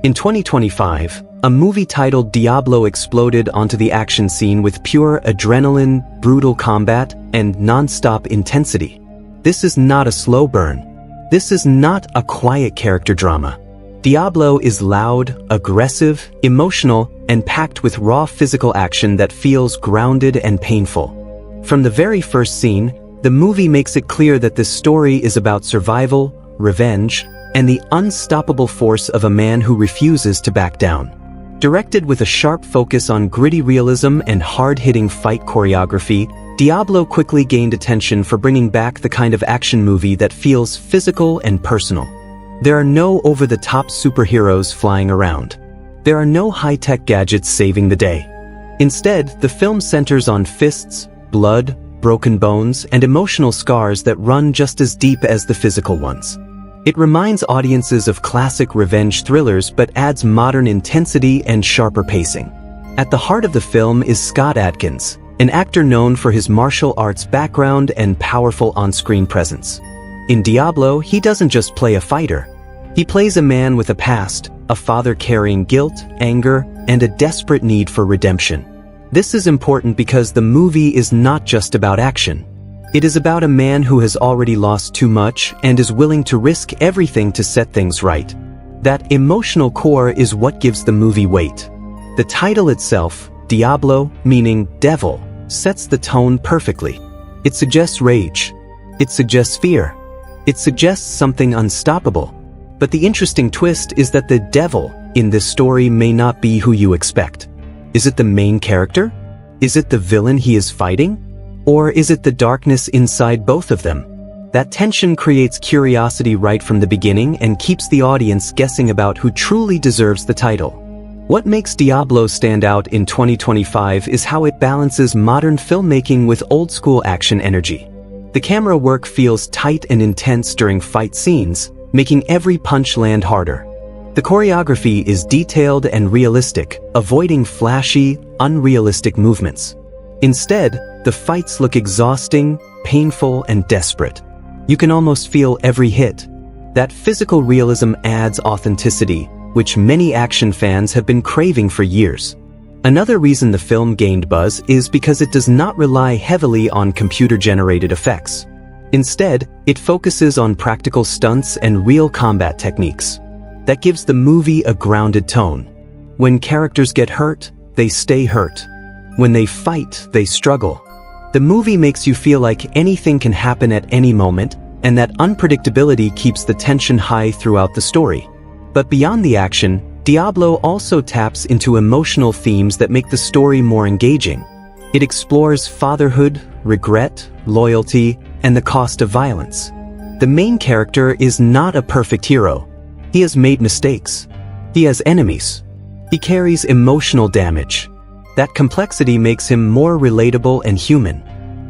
In 2025, a movie titled Diablo exploded onto the action scene with pure adrenaline, brutal combat, and non-stop intensity. This is not a slow burn. This is not a quiet character drama. Diablo is loud, aggressive, emotional, and packed with raw physical action that feels grounded and painful. From the very first scene, the movie makes it clear that this story is about survival, revenge, and the unstoppable force of a man who refuses to back down. Directed with a sharp focus on gritty realism and hard-hitting fight choreography, Diablo quickly gained attention for bringing back the kind of action movie that feels physical and personal. There are no over-the-top superheroes flying around. There are no high-tech gadgets saving the day. Instead, the film centers on fists, blood, broken bones, and emotional scars that run just as deep as the physical ones. It reminds audiences of classic revenge thrillers but adds modern intensity and sharper pacing. At the heart of the film is Scott Adkins, an actor known for his martial arts background and powerful on-screen presence. In Diablo, he doesn't just play a fighter. He plays a man with a past, a father carrying guilt, anger, and a desperate need for redemption. This is important because the movie is not just about action. It is about a man who has already lost too much and is willing to risk everything to set things right. That emotional core is what gives the movie weight. The title itself, Diablo, meaning devil, sets the tone perfectly. It suggests rage. It suggests fear. It suggests something unstoppable. But the interesting twist is that the devil in this story may not be who you expect. Is it the main character? Is it the villain he is fighting? Or is it the darkness inside both of them? That tension creates curiosity right from the beginning and keeps the audience guessing about who truly deserves the title. What makes Diablo stand out in 2025 is how it balances modern filmmaking with old-school action energy. The camera work feels tight and intense during fight scenes, making every punch land harder. The choreography is detailed and realistic, avoiding flashy, unrealistic movements. Instead, the fights look exhausting, painful, and desperate. You can almost feel every hit. That physical realism adds authenticity, which many action fans have been craving for years. Another reason the film gained buzz is because it does not rely heavily on computer-generated effects. Instead, it focuses on practical stunts and real combat techniques. That gives the movie a grounded tone. When characters get hurt, they stay hurt. When they fight, they struggle. The movie makes you feel like anything can happen at any moment, and that unpredictability keeps the tension high throughout the story. But beyond the action, Diablo also taps into emotional themes that make the story more engaging. It explores fatherhood, regret, loyalty, and the cost of violence. The main character is not a perfect hero. He has made mistakes. He has enemies. He carries emotional damage. That complexity makes him more relatable and human.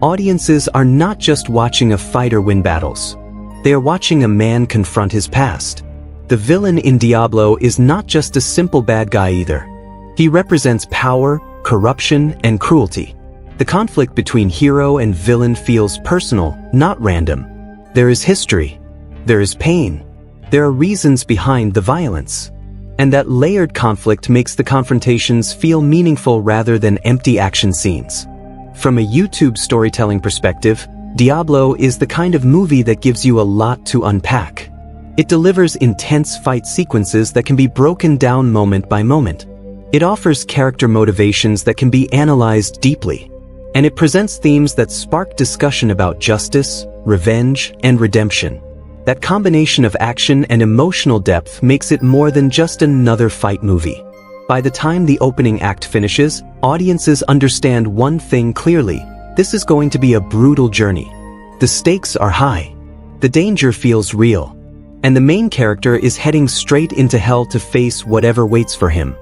Audiences are not just watching a fighter win battles. They are watching a man confront his past. The villain in Diablo is not just a simple bad guy either. He represents power, corruption, and cruelty. The conflict between hero and villain feels personal, not random. There is history. There is pain. There are reasons behind the violence. And that layered conflict makes the confrontations feel meaningful rather than empty action scenes. From a YouTube storytelling perspective, Diablo is the kind of movie that gives you a lot to unpack. It delivers intense fight sequences that can be broken down moment by moment. It offers character motivations that can be analyzed deeply. And it presents themes that spark discussion about justice, revenge, and redemption. That combination of action and emotional depth makes it more than just another fight movie. By the time the opening act finishes, audiences understand one thing clearly: this is going to be a brutal journey. The stakes are high. The danger feels real. And the main character is heading straight into hell to face whatever waits for him.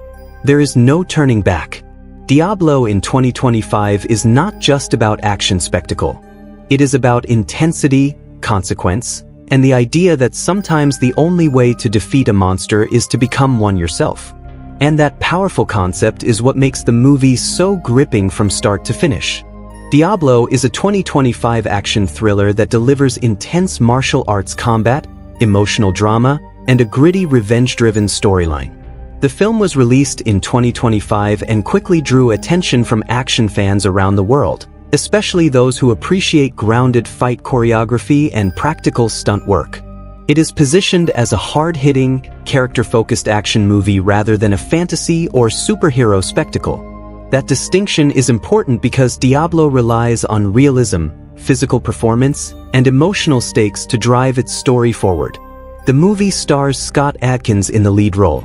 There is no turning back. Diablo in 2025 is not just about action spectacle. It is about intensity, consequence, and the idea that sometimes the only way to defeat a monster is to become one yourself. And that powerful concept is what makes the movie so gripping from start to finish. Diablo is a 2025 action thriller that delivers intense martial arts combat, emotional drama, and a gritty revenge-driven storyline. The film was released in 2025 and quickly drew attention from action fans around the world, especially those who appreciate grounded fight choreography and practical stunt work. It is positioned as a hard-hitting, character-focused action movie rather than a fantasy or superhero spectacle. That distinction is important because Diablo relies on realism, physical performance, and emotional stakes to drive its story forward. The movie stars Scott Adkins in the lead role.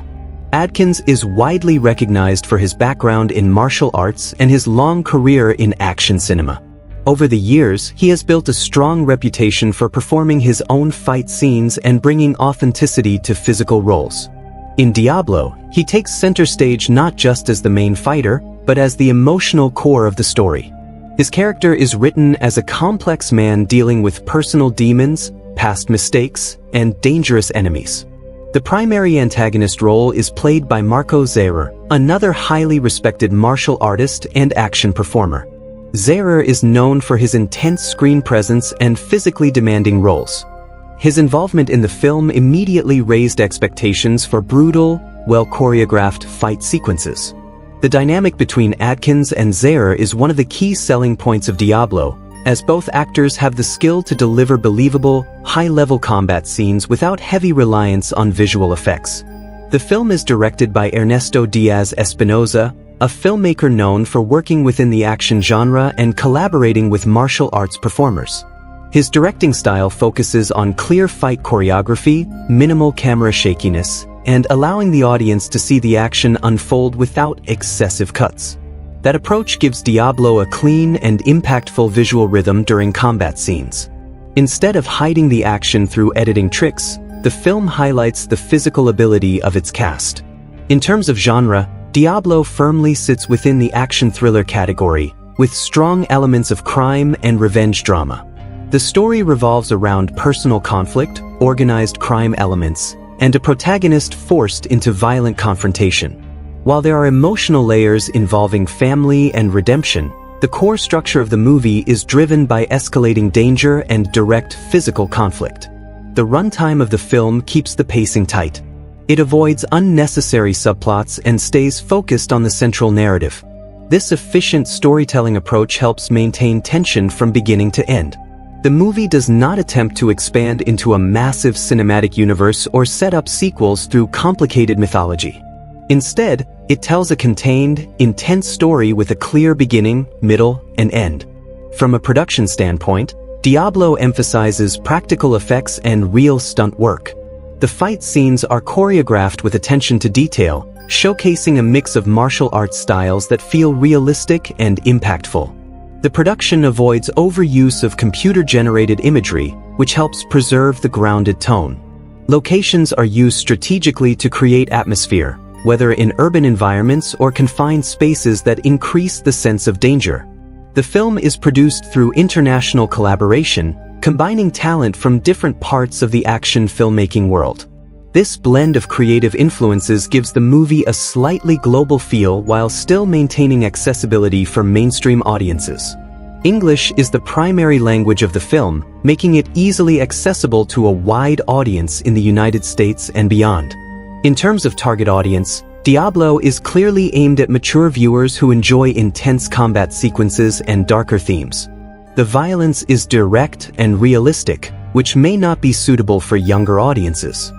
Adkins is widely recognized for his background in martial arts and his long career in action cinema. Over the years, he has built a strong reputation for performing his own fight scenes and bringing authenticity to physical roles. In Diablo, he takes center stage not just as the main fighter, but as the emotional core of the story. His character is written as a complex man dealing with personal demons, past mistakes, and dangerous enemies. The primary antagonist role is played by Marko Zaror, another highly respected martial artist and action performer. Zaror is known for his intense screen presence and physically demanding roles. His involvement in the film immediately raised expectations for brutal, well-choreographed fight sequences. The dynamic between Adkins and Zaror is one of the key selling points of Diablo, as both actors have the skill to deliver believable, high-level combat scenes without heavy reliance on visual effects. The film is directed by Ernesto Diaz Espinosa, a filmmaker known for working within the action genre and collaborating with martial arts performers. His directing style focuses on clear fight choreography, minimal camera shakiness, and allowing the audience to see the action unfold without excessive cuts. That approach gives Diablo a clean and impactful visual rhythm during combat scenes. Instead of hiding the action through editing tricks, the film highlights the physical ability of its cast. In terms of genre, Diablo firmly sits within the action thriller category, with strong elements of crime and revenge drama. The story revolves around personal conflict, organized crime elements, and a protagonist forced into violent confrontation. While there are emotional layers involving family and redemption, the core structure of the movie is driven by escalating danger and direct physical conflict. The runtime of the film keeps the pacing tight. It avoids unnecessary subplots and stays focused on the central narrative. This efficient storytelling approach helps maintain tension from beginning to end. The movie does not attempt to expand into a massive cinematic universe or set up sequels through complicated mythology. Instead, it tells a contained, intense story with a clear beginning, middle, and end. From a production standpoint, Diablo emphasizes practical effects and real stunt work. The fight scenes are choreographed with attention to detail, showcasing a mix of martial arts styles that feel realistic and impactful. The production avoids overuse of computer-generated imagery, which helps preserve the grounded tone. Locations are used strategically to create atmosphere, whether in urban environments or confined spaces that increase the sense of danger. The film is produced through international collaboration, combining talent from different parts of the action filmmaking world. This blend of creative influences gives the movie a slightly global feel while still maintaining accessibility for mainstream audiences. English is the primary language of the film, making it easily accessible to a wide audience in the United States and beyond. In terms of target audience, Diablo is clearly aimed at mature viewers who enjoy intense combat sequences and darker themes. The violence is direct and realistic, which may not be suitable for younger audiences.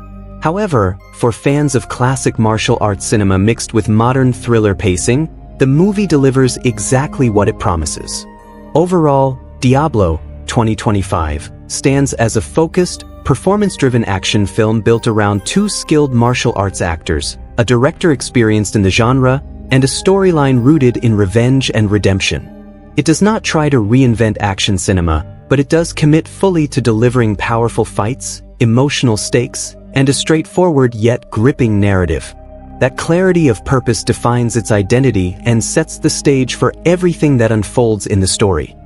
However, for fans of classic martial arts cinema mixed with modern thriller pacing, the movie delivers exactly what it promises. Overall, Diablo 2025 stands as a focused, performance-driven action film built around two skilled martial arts actors, a director experienced in the genre, and a storyline rooted in revenge and redemption. It does not try to reinvent action cinema, but it does commit fully to delivering powerful fights, emotional stakes, and a straightforward yet gripping narrative. That clarity of purpose defines its identity and sets the stage for everything that unfolds in the story.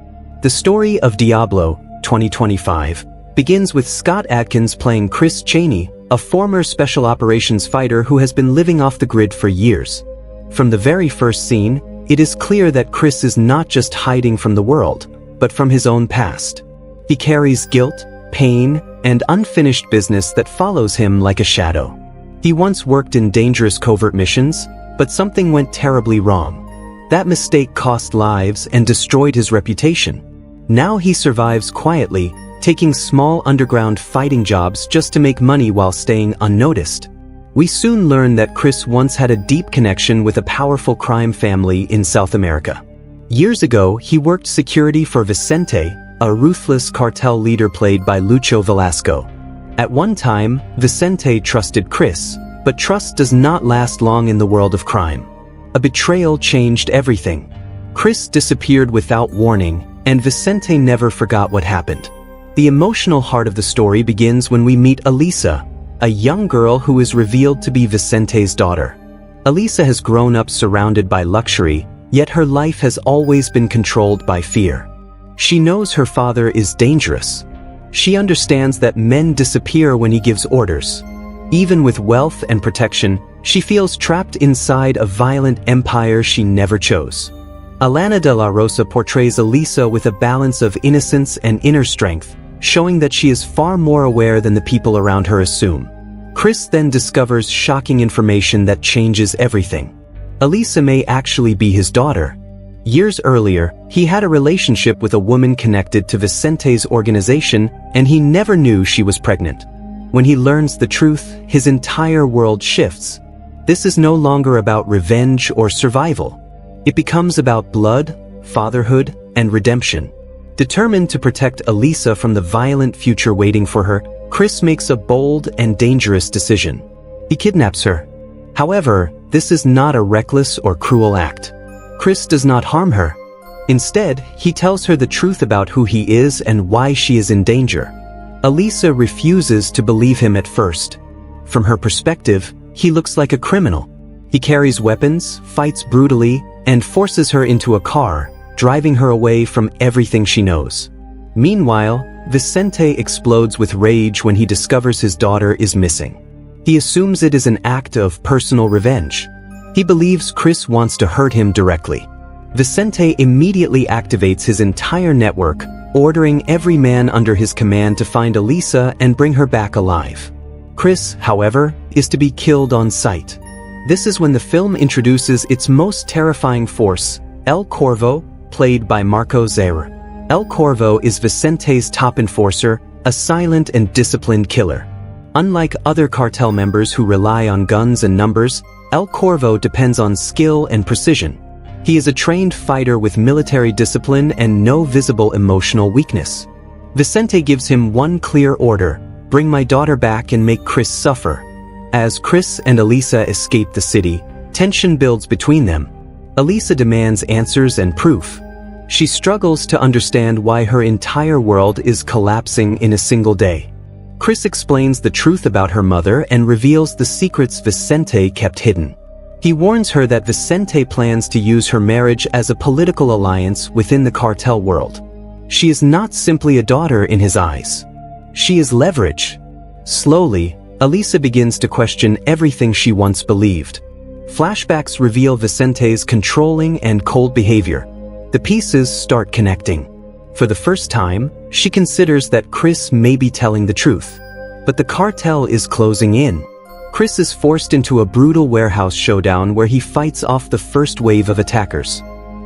The story of Diablo 2025 begins with Scott Adkins playing Kris Chaney, a former special operations fighter who has been living off the grid for years. From the very first scene, it is clear that Kris is not just hiding from the world, but from his own past. He carries guilt, pain, and unfinished business that follows him like a shadow. He once worked in dangerous covert missions, but something went terribly wrong. That mistake cost lives and destroyed his reputation. Now he survives quietly, taking small underground fighting jobs just to make money while staying unnoticed. We soon learn that Kris once had a deep connection with a powerful crime family in South America. Years ago, he worked security for Vicente, a ruthless cartel leader played by Lucho Velasco. At one time, Vicente trusted Kris, but trust does not last long in the world of crime. A betrayal changed everything. Kris disappeared without warning, and Vicente never forgot what happened. The emotional heart of the story begins when we meet Elisa, a young girl who is revealed to be Vicente's daughter. Elisa has grown up surrounded by luxury, yet her life has always been controlled by fear. She knows her father is dangerous. She understands that men disappear when he gives orders. Even with wealth and protection, she feels trapped inside a violent empire she never chose. Alana de la Rosa portrays Elisa with a balance of innocence and inner strength, showing that she is far more aware than the people around her assume. Kris then discovers shocking information that changes everything. Elisa may actually be his daughter. Years earlier, he had a relationship with a woman connected to Vicente's organization, and he never knew she was pregnant. When he learns the truth, his entire world shifts. This is no longer about revenge or survival. It becomes about blood, fatherhood, and redemption. Determined to protect Elisa from the violent future waiting for her, Kris makes a bold and dangerous decision. He kidnaps her. However, this is not a reckless or cruel act. Kris does not harm her. Instead, he tells her the truth about who he is and why she is in danger. Elisa refuses to believe him at first. From her perspective, he looks like a criminal. He carries weapons, fights brutally, and forces her into a car, driving her away from everything she knows. Meanwhile, Vicente explodes with rage when he discovers his daughter is missing. He assumes it is an act of personal revenge. He believes Kris wants to hurt him directly. Vicente immediately activates his entire network, ordering every man under his command to find Elisa and bring her back alive. Kris, however, is to be killed on sight. This is when the film introduces its most terrifying force, El Corvo, played by Marko Zaror. El Corvo is Vicente's top enforcer, a silent and disciplined killer. Unlike other cartel members who rely on guns and numbers, El Corvo depends on skill and precision. He is a trained fighter with military discipline and no visible emotional weakness. Vicente gives him one clear order: bring my daughter back and make Kris suffer. As Kris and Elisa escape the city, tension builds between them. Elisa demands answers and proof. She struggles to understand why her entire world is collapsing in a single day. Kris explains the truth about her mother and reveals the secrets Vicente kept hidden. He warns her that Vicente plans to use her marriage as a political alliance within the cartel world. She is not simply a daughter in his eyes. She is leverage. Slowly, Elisa begins to question everything she once believed. Flashbacks reveal Vicente's controlling and cold behavior. The pieces start connecting. For the first time, she considers that Kris may be telling the truth. But the cartel is closing in. Kris is forced into a brutal warehouse showdown where he fights off the first wave of attackers.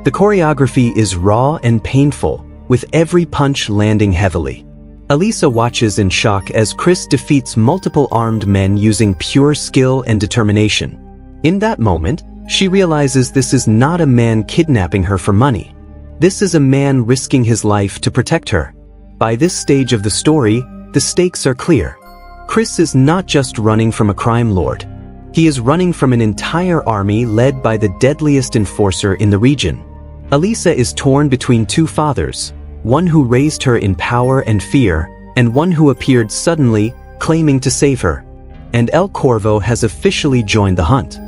The choreography is raw and painful, with every punch landing heavily. Elisa watches in shock as Kris defeats multiple armed men using pure skill and determination. In that moment, she realizes this is not a man kidnapping her for money. This is a man risking his life to protect her. By this stage of the story, the stakes are clear. Kris is not just running from a crime lord. He is running from an entire army led by the deadliest enforcer in the region. Elisa is torn between two fathers, one who raised her in power and fear, and one who appeared suddenly, claiming to save her. And El Corvo has officially joined the hunt.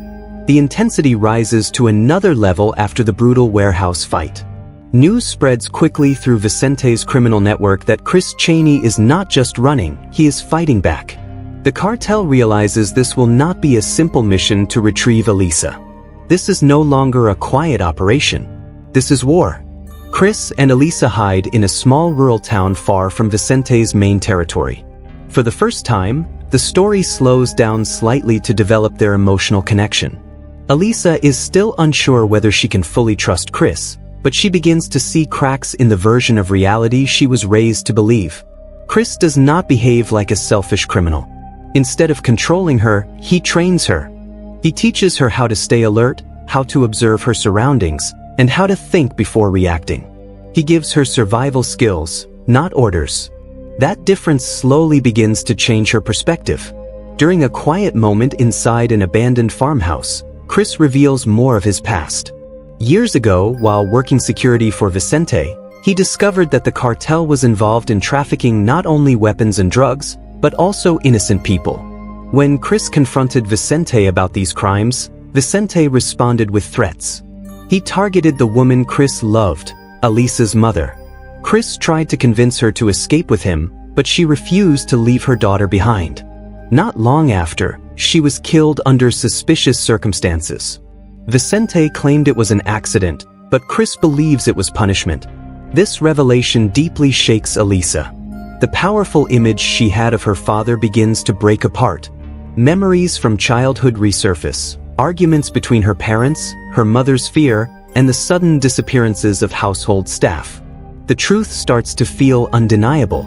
The intensity rises to another level after the brutal warehouse fight. News spreads quickly through Vicente's criminal network that Kris Chaney is not just running, he is fighting back. The cartel realizes this will not be a simple mission to retrieve Elisa. This is no longer a quiet operation. This is war. Kris and Elisa hide in a small rural town far from Vicente's main territory. For the first time, the The story slows down slightly to develop their emotional connection. Alisa is still unsure whether she can fully trust Kris, but she begins to see cracks in the version of reality she was raised to believe. Kris does not behave like a selfish criminal. Instead of controlling her, he trains her. He teaches her how to stay alert, how to observe her surroundings, and how to think before reacting. He gives her survival skills, not orders. That difference slowly begins to change her perspective. During a quiet moment inside an abandoned farmhouse, Kris reveals more of his past. Years ago, while working security for Vicente, he discovered that the cartel was involved in trafficking not only weapons and drugs, but also innocent people. When Kris confronted Vicente about these crimes, Vicente responded with threats. He targeted the woman Kris loved, Alisa's mother. Kris tried to convince her to escape with him, but she refused to leave her daughter behind. Not long after, she was killed under suspicious circumstances. Vicente claimed it was an accident, but Kris believes it was punishment. This revelation deeply shakes Alisa. The powerful image she had of her father begins to break apart. Memories from childhood resurface, arguments between her parents, her mother's fear, and the sudden disappearances of household staff. The truth starts to feel undeniable,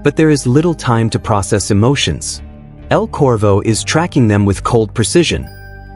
but there is little time to process emotions. El Corvo is tracking them with cold precision.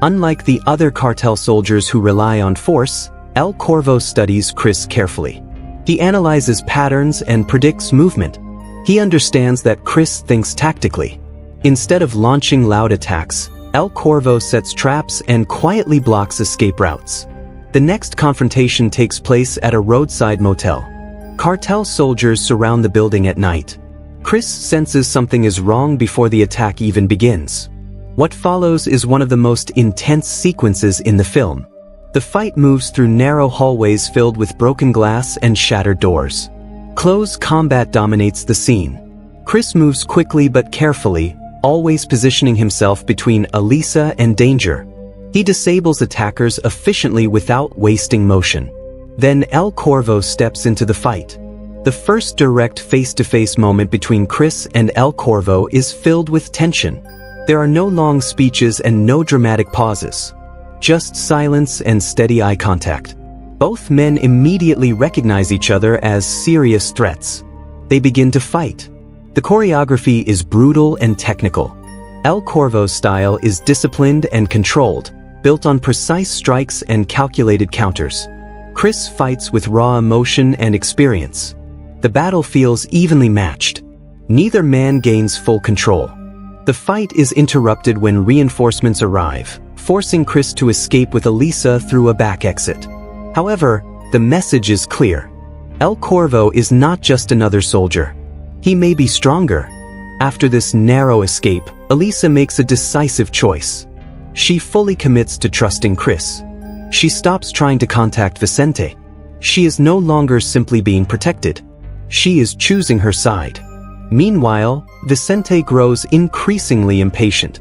Unlike the other cartel soldiers who rely on force, El Corvo studies Kris carefully. He analyzes patterns and predicts movement. He understands that Kris thinks tactically. Instead of launching loud attacks, El Corvo sets traps and quietly blocks escape routes. The next confrontation takes place at a roadside motel. Cartel soldiers surround the building at night. Kris senses something is wrong before the attack even begins. What follows is one of the most intense sequences in the film. The fight moves through narrow hallways filled with broken glass and shattered doors. Close combat dominates the scene. Kris moves quickly but carefully, always positioning himself between Alisa and danger. He disables attackers efficiently without wasting motion. Then El Corvo steps into the fight. The first direct face-to-face moment between Kris and El Corvo is filled with tension. There are no long speeches and no dramatic pauses. Just silence and steady eye contact. Both men immediately recognize each other as serious threats. They begin to fight. The choreography is brutal and technical. El Corvo's style is disciplined and controlled, built on precise strikes and calculated counters. Kris fights with raw emotion and experience. The battle feels evenly matched. Neither man gains full control. The fight is interrupted when reinforcements arrive, forcing Kris to escape with Alisa through a back exit. However, the message is clear. El Corvo is not just another soldier. He may be stronger. After this narrow escape, Alisa makes a decisive choice. She fully commits to trusting Kris. She stops trying to contact Vicente. She is no longer simply being protected. She is choosing her side. Meanwhile, Vicente grows increasingly impatient.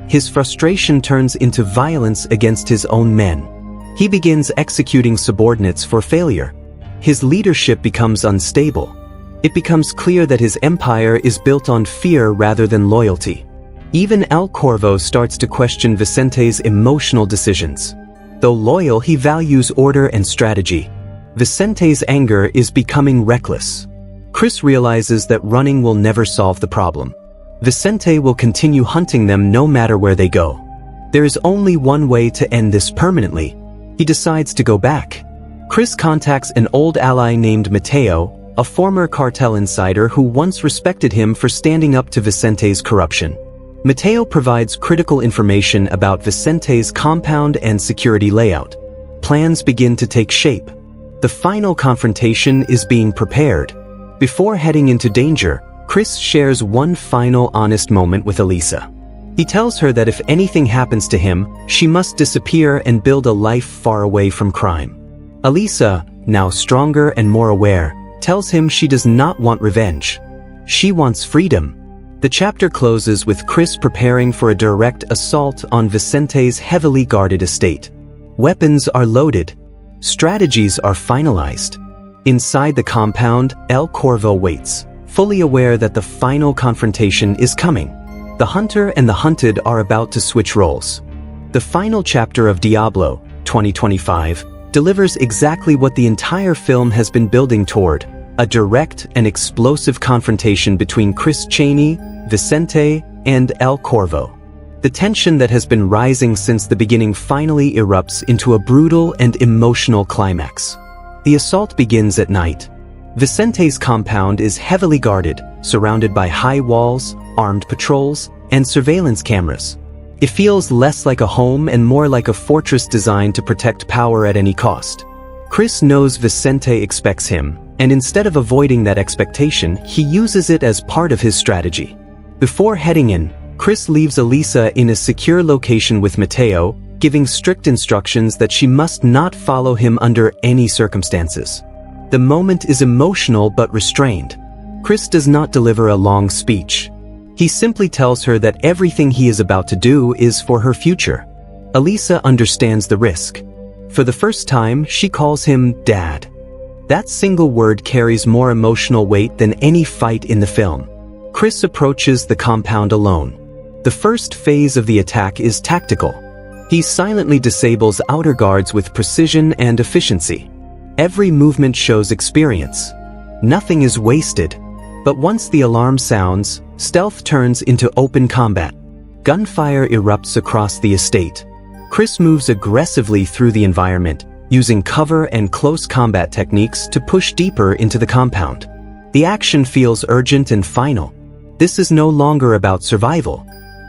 His frustration turns into violence against his own men. He begins executing subordinates for failure. His leadership becomes unstable. It becomes clear that his empire is built on fear rather than loyalty. Even El Corvo starts to question Vicente's emotional decisions. Though loyal, he values order and strategy. Vicente's anger is becoming reckless. Kris realizes that running will never solve the problem. Vicente will continue hunting them no matter where they go. There is only one way to end this permanently. He decides to go back. Kris contacts an old ally named Mateo, a former cartel insider who once respected him for standing up to Vicente's corruption. Mateo provides critical information about Vicente's compound and security layout. Plans begin to take shape. The final confrontation is being prepared. Before heading into danger, Kris shares one final honest moment with Alisa. He tells her that if anything happens to him, she must disappear and build a life far away from crime. Alisa, now stronger and more aware, tells him she does not want revenge. She wants freedom. The chapter closes with Kris preparing for a direct assault on Vicente's heavily guarded estate. Weapons are loaded. Strategies are finalized. Inside the compound, El Corvo waits, fully aware that the final confrontation is coming. The hunter and the hunted are about to switch roles. The final chapter of Diablo, 2025, delivers exactly what the entire film has been building toward: a direct and explosive confrontation between Kris Chaney, Vicente, and El Corvo. The tension that has been rising since the beginning finally erupts into a brutal and emotional climax. The assault begins at night. Vicente's compound is heavily guarded, surrounded by high walls, armed patrols, and surveillance cameras. It feels less like a home and more like a fortress designed to protect power at any cost. Kris knows Vicente expects him, and instead of avoiding that expectation, he uses it as part of his strategy. Before heading in, Kris leaves Elisa in a secure location with Mateo, giving strict instructions that she must not follow him under any circumstances. The moment is emotional but restrained. Kris does not deliver a long speech. He simply tells her that everything he is about to do is for her future. Elisa understands the risk. For the first time, she calls him Dad. That single word carries more emotional weight than any fight in the film. Kris approaches the compound alone. The first phase of the attack is tactical. He silently disables outer guards with precision and efficiency. Every movement shows experience. Nothing is wasted. But once the alarm sounds, stealth turns into open combat. Gunfire erupts across the estate. Kris moves aggressively through the environment, using cover and close combat techniques to push deeper into the compound. The action feels urgent and final. This is no longer about survival.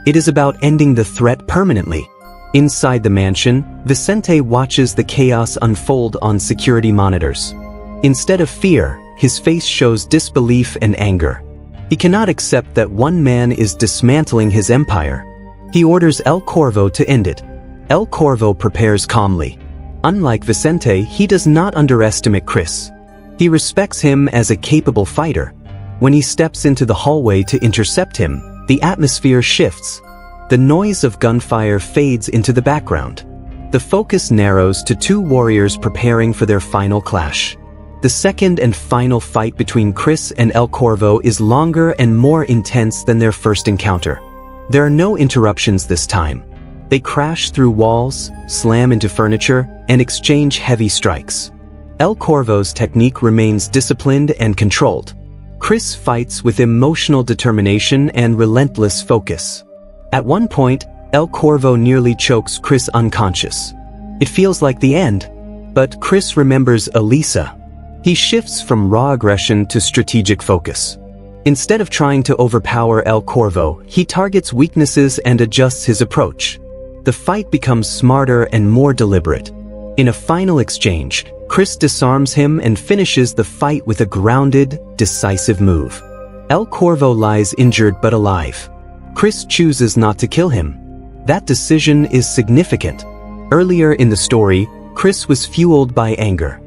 It is about ending the threat permanently. Inside the mansion, Vicente watches the chaos unfold on security monitors. Instead of fear, his face shows disbelief and anger. He cannot accept that one man is dismantling his empire. He orders El Corvo to end it. El Corvo prepares calmly. Unlike Vicente, he does not underestimate Kris. He respects him as a capable fighter. When he steps into the hallway to intercept him, the atmosphere shifts. The noise of gunfire fades into the background. The focus narrows to two warriors preparing for their final clash. The second and final fight between Kris and El Corvo is longer and more intense than their first encounter. There are no interruptions this time. They crash through walls, slam into furniture, and exchange heavy strikes. El Corvo's technique remains disciplined and controlled. Kris fights with emotional determination and relentless focus. At one point, El Corvo nearly chokes Kris unconscious. It feels like the end, but Kris remembers Elisa. He shifts from raw aggression to strategic focus. Instead of trying to overpower El Corvo, he targets weaknesses and adjusts his approach. The fight becomes smarter and more deliberate. In a final exchange, Kris disarms him and finishes the fight with a grounded, decisive move. El Corvo lies injured but alive. Kris chooses not to kill him. That decision is significant. Earlier in the story, Kris was fueled by anger.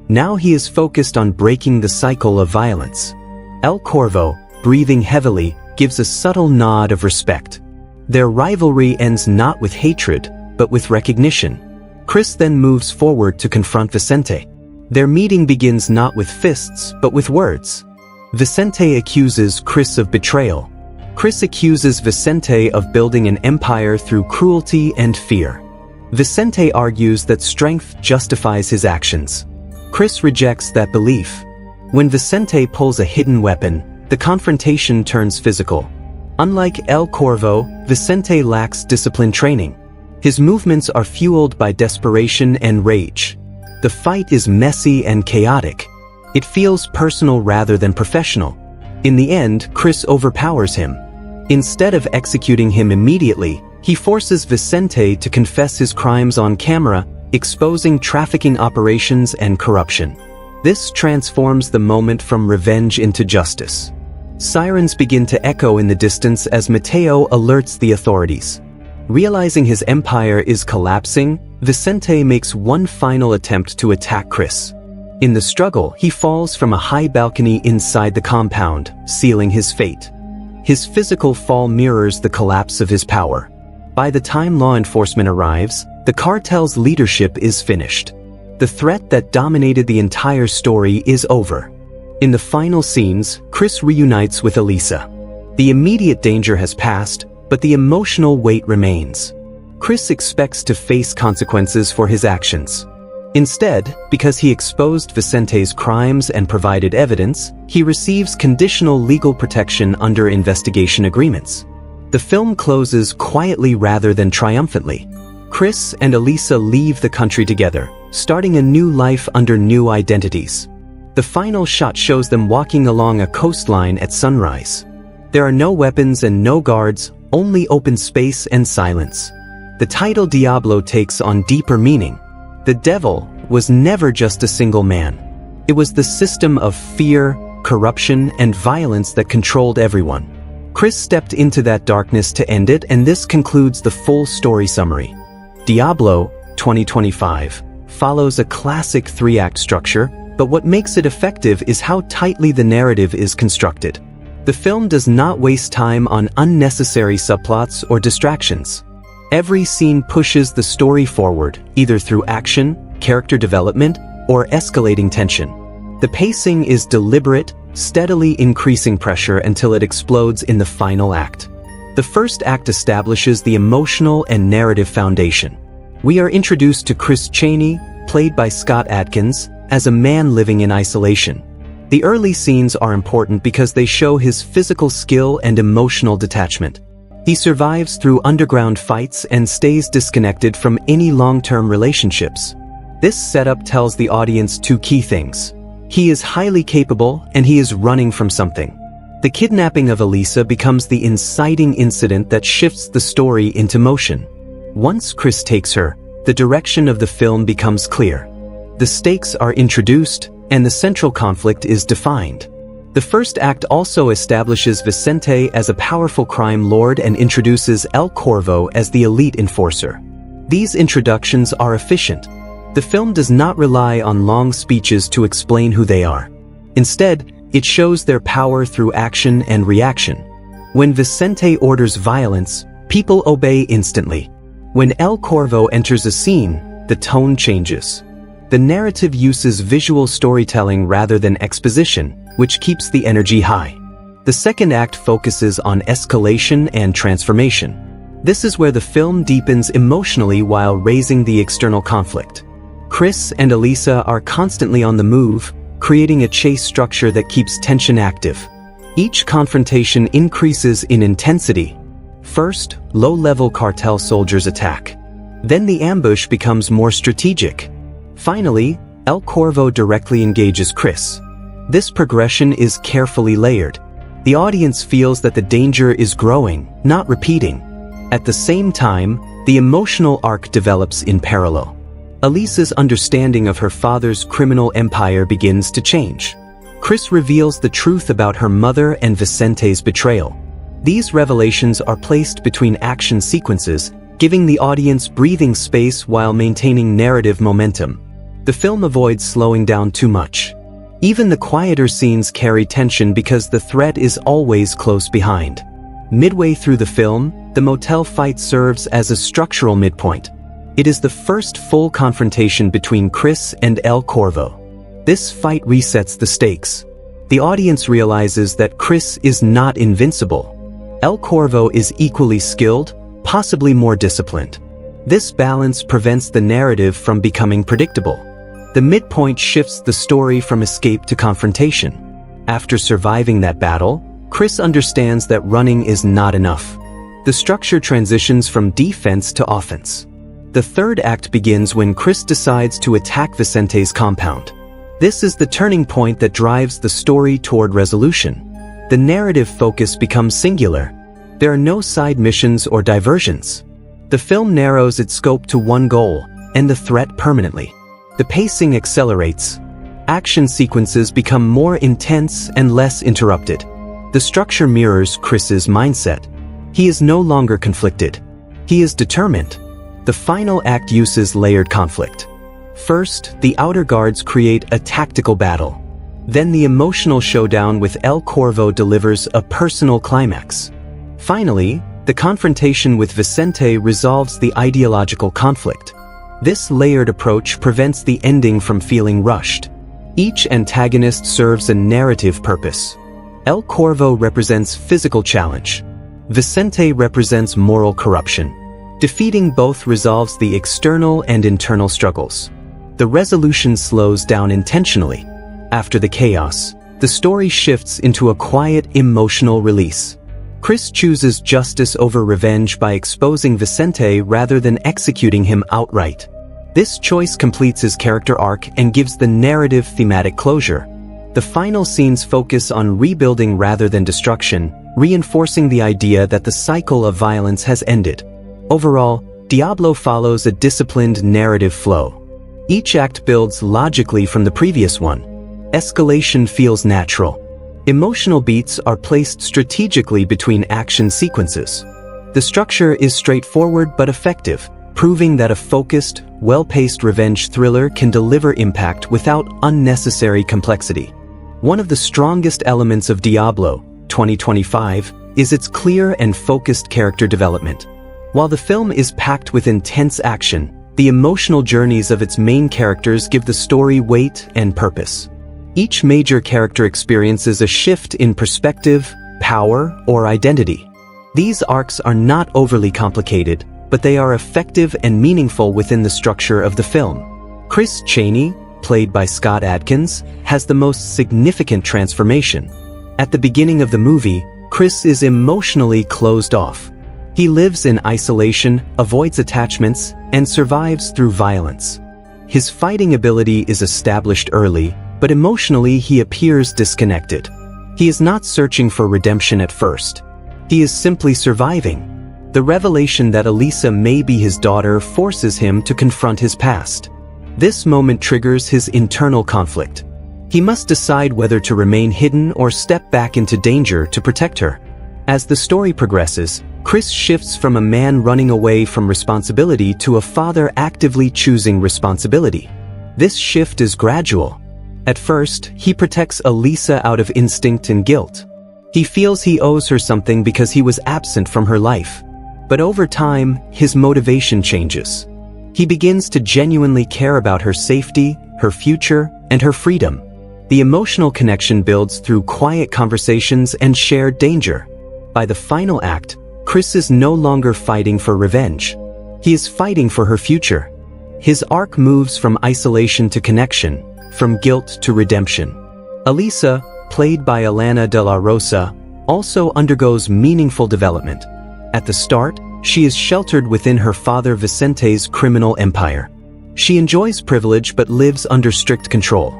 Now he is focused on breaking the cycle of violence. El Corvo, breathing heavily, gives a subtle nod of respect. Their rivalry ends not with hatred, but with recognition. Kris then moves forward to confront Vicente. Their meeting begins not with fists, but with words. Vicente accuses Kris of betrayal. Kris accuses Vicente of building an empire through cruelty and fear. Vicente argues that strength justifies his actions. Kris rejects that belief. When Vicente pulls a hidden weapon, the confrontation turns physical. Unlike El Corvo, Vicente lacks discipline training. His movements are fueled by desperation and rage. The fight is messy and chaotic. It feels personal rather than professional. In the end, Kris overpowers him. Instead of executing him immediately, he forces Vicente to confess his crimes on camera, exposing trafficking operations and corruption. This transforms the moment from revenge into justice. Sirens begin to echo in the distance as Mateo alerts the authorities. Realizing his empire is collapsing, Vicente makes one final attempt to attack Kris. In the struggle, he falls from a high balcony inside the compound, sealing his fate. His physical fall mirrors the collapse of his power. By the time law enforcement arrives, the cartel's leadership is finished. The threat that dominated the entire story is over. In the final scenes, Kris reunites with Elisa. The immediate danger has passed, but the emotional weight remains. Kris expects to face consequences for his actions. Instead, because he exposed Vicente's crimes and provided evidence, he receives conditional legal protection under investigation agreements. The film closes quietly rather than triumphantly. Kris and Elisa leave the country together, starting a new life under new identities. The final shot shows them walking along a coastline at sunrise. There are no weapons and no guards, only open space and silence. The title Diablo takes on deeper meaning. The devil was never just a single man. It was the system of fear, corruption, and violence that controlled everyone. Kris stepped into that darkness to end it, and this concludes the full story summary. Diablo 2025 follows a classic three-act structure, but what makes it effective is how tightly the narrative is constructed. The film does not waste time on unnecessary subplots or distractions. Every scene pushes the story forward, either through action, character development, or escalating tension. The pacing is deliberate, steadily increasing pressure until it explodes in the final act. The first act establishes the emotional and narrative foundation. We are introduced to Kris Chaney, played by Scott Adkins, as a man living in isolation. The early scenes are important because they show his physical skill and emotional detachment. He survives through underground fights and stays disconnected from any long-term relationships. This setup tells the audience two key things. He is highly capable, and he is running from something. The kidnapping of Elisa becomes the inciting incident that shifts the story into motion. Once Kris takes her, the direction of the film becomes clear. The stakes are introduced, and the central conflict is defined. The first act also establishes Vicente as a powerful crime lord and introduces El Corvo as the elite enforcer. These introductions are efficient. The film does not rely on long speeches to explain who they are. Instead, it shows their power through action and reaction. When Vicente orders violence, people obey instantly. When El Corvo enters a scene, the tone changes. The narrative uses visual storytelling rather than exposition, which keeps the energy high. The second act focuses on escalation and transformation. This is where the film deepens emotionally while raising the external conflict. Kris and Elisa are constantly on the move, creating a chase structure that keeps tension active. Each confrontation increases in intensity. First, low-level cartel soldiers attack. Then the ambush becomes more strategic. Finally, El Corvo directly engages Kris. This progression is carefully layered. The audience feels that the danger is growing, not repeating. At the same time, the emotional arc develops in parallel. Elisa's understanding of her father's criminal empire begins to change. Kris reveals the truth about her mother and Vicente's betrayal. These revelations are placed between action sequences, giving the audience breathing space while maintaining narrative momentum. The film avoids slowing down too much. Even the quieter scenes carry tension because the threat is always close behind. Midway through the film, the motel fight serves as a structural midpoint. It is the first full confrontation between Kris and El Corvo. This fight resets the stakes. The audience realizes that Kris is not invincible. El Corvo is equally skilled, possibly more disciplined. This balance prevents the narrative from becoming predictable. The midpoint shifts the story from escape to confrontation. After surviving that battle, Kris understands that running is not enough. The structure transitions from defense to offense. The third act begins when Kris decides to attack Vicente's compound. This is the turning point that drives the story toward resolution. The narrative focus becomes singular. There are no side missions or diversions. The film narrows its scope to one goal, end the threat permanently. The pacing accelerates. Action sequences become more intense and less interrupted. The structure mirrors Kris's mindset. He is no longer conflicted. He is determined. The final act uses layered conflict. First, the outer guards create a tactical battle. Then the emotional showdown with El Corvo delivers a personal climax. Finally, the confrontation with Vicente resolves the ideological conflict. This layered approach prevents the ending from feeling rushed. Each antagonist serves a narrative purpose. El Corvo represents physical challenge. Vicente represents moral corruption. Defeating both resolves the external and internal struggles. The resolution slows down intentionally. After the chaos, the story shifts into a quiet, emotional release. Kris chooses justice over revenge by exposing Vicente rather than executing him outright. This choice completes his character arc and gives the narrative thematic closure. The final scenes focus on rebuilding rather than destruction, reinforcing the idea that the cycle of violence has ended. Overall, Diablo follows a disciplined narrative flow. Each act builds logically from the previous one. Escalation feels natural. Emotional beats are placed strategically between action sequences. The structure is straightforward but effective, proving that a focused, well-paced revenge thriller can deliver impact without unnecessary complexity. One of the strongest elements of Diablo 2025 is its clear and focused character development. While the film is packed with intense action, the emotional journeys of its main characters give the story weight and purpose. Each major character experiences a shift in perspective, power, or identity. These arcs are not overly complicated, but they are effective and meaningful within the structure of the film. Kris Chaney, played by Scott Adkins, has the most significant transformation. At the beginning of the movie, Kris is emotionally closed off. He lives in isolation, avoids attachments, and survives through violence. His fighting ability is established early, but emotionally he appears disconnected. He is not searching for redemption at first. He is simply surviving. The revelation that Elisa may be his daughter forces him to confront his past. This moment triggers his internal conflict. He must decide whether to remain hidden or step back into danger to protect her. As the story progresses, Kris shifts from a man running away from responsibility to a father actively choosing responsibility. This shift is gradual. At first, he protects Elisa out of instinct and guilt. He feels he owes her something because he was absent from her life. But over time, his motivation changes. He begins to genuinely care about her safety, her future, and her freedom. The emotional connection builds through quiet conversations and shared danger. By the final act, Kris is no longer fighting for revenge. He is fighting for her future. His arc moves from isolation to connection, from guilt to redemption. Elisa, played by Alana de la Rosa, also undergoes meaningful development. At the start, she is sheltered within her father Vicente's criminal empire. She enjoys privilege but lives under strict control.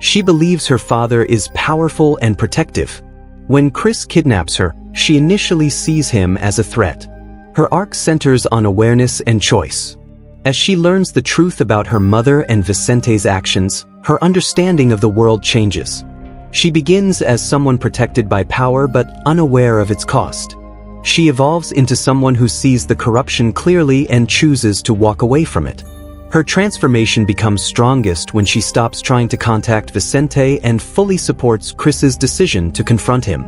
She believes her father is powerful and protective. When Kris kidnaps her, she initially sees him as a threat. Her arc centers on awareness and choice. As she learns the truth about her mother and Vicente's actions, her understanding of the world changes. She begins as someone protected by power but unaware of its cost. She evolves into someone who sees the corruption clearly and chooses to walk away from it. Her transformation becomes strongest when she stops trying to contact Vicente and fully supports Kris's decision to confront him.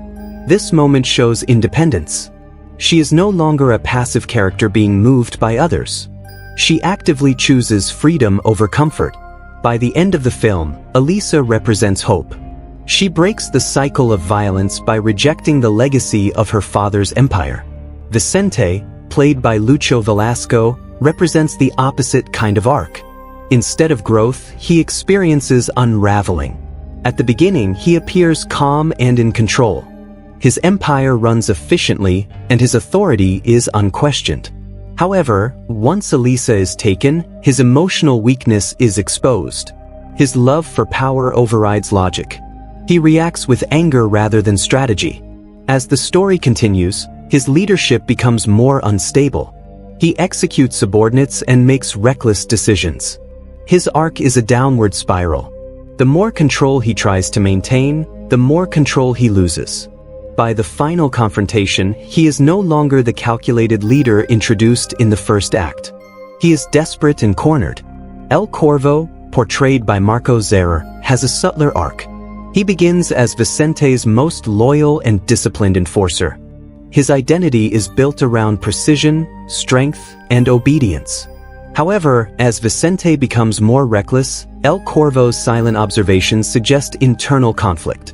This moment shows independence. She is no longer a passive character being moved by others. She actively chooses freedom over comfort. By the end of the film, Elisa represents hope. She breaks the cycle of violence by rejecting the legacy of her father's empire. Vicente, played by Lucho Velasco, represents the opposite kind of arc. Instead of growth, he experiences unraveling. At the beginning, he appears calm and in control. His empire runs efficiently, and his authority is unquestioned. However, once Elisa is taken, his emotional weakness is exposed. His love for power overrides logic. He reacts with anger rather than strategy. As the story continues, his leadership becomes more unstable. He executes subordinates and makes reckless decisions. His arc is a downward spiral. The more control he tries to maintain, the more control he loses. By the final confrontation, he is no longer the calculated leader introduced in the first act. He is desperate and cornered. El Corvo, portrayed by Marko Zaror, has a subtler arc. He begins as Vicente's most loyal and disciplined enforcer. His identity is built around precision, strength, and obedience. However, as Vicente becomes more reckless, El Corvo's silent observations suggest internal conflict.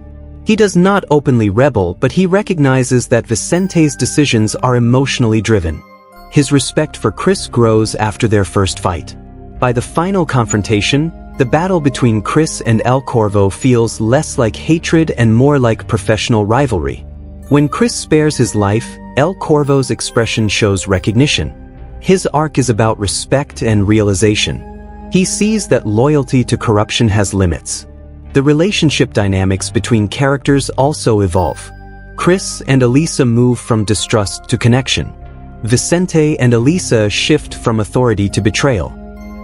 He does not openly rebel, but he recognizes that Vicente's decisions are emotionally driven. His respect for Kris grows after their first fight. By the final confrontation, the battle between Kris and El Corvo feels less like hatred and more like professional rivalry. When Kris spares his life, El Corvo's expression shows recognition. His arc is about respect and realization. He sees that loyalty to corruption has limits. The relationship dynamics between characters also evolve. Kris and Elisa move from distrust to connection. Vicente and Elisa shift from authority to betrayal.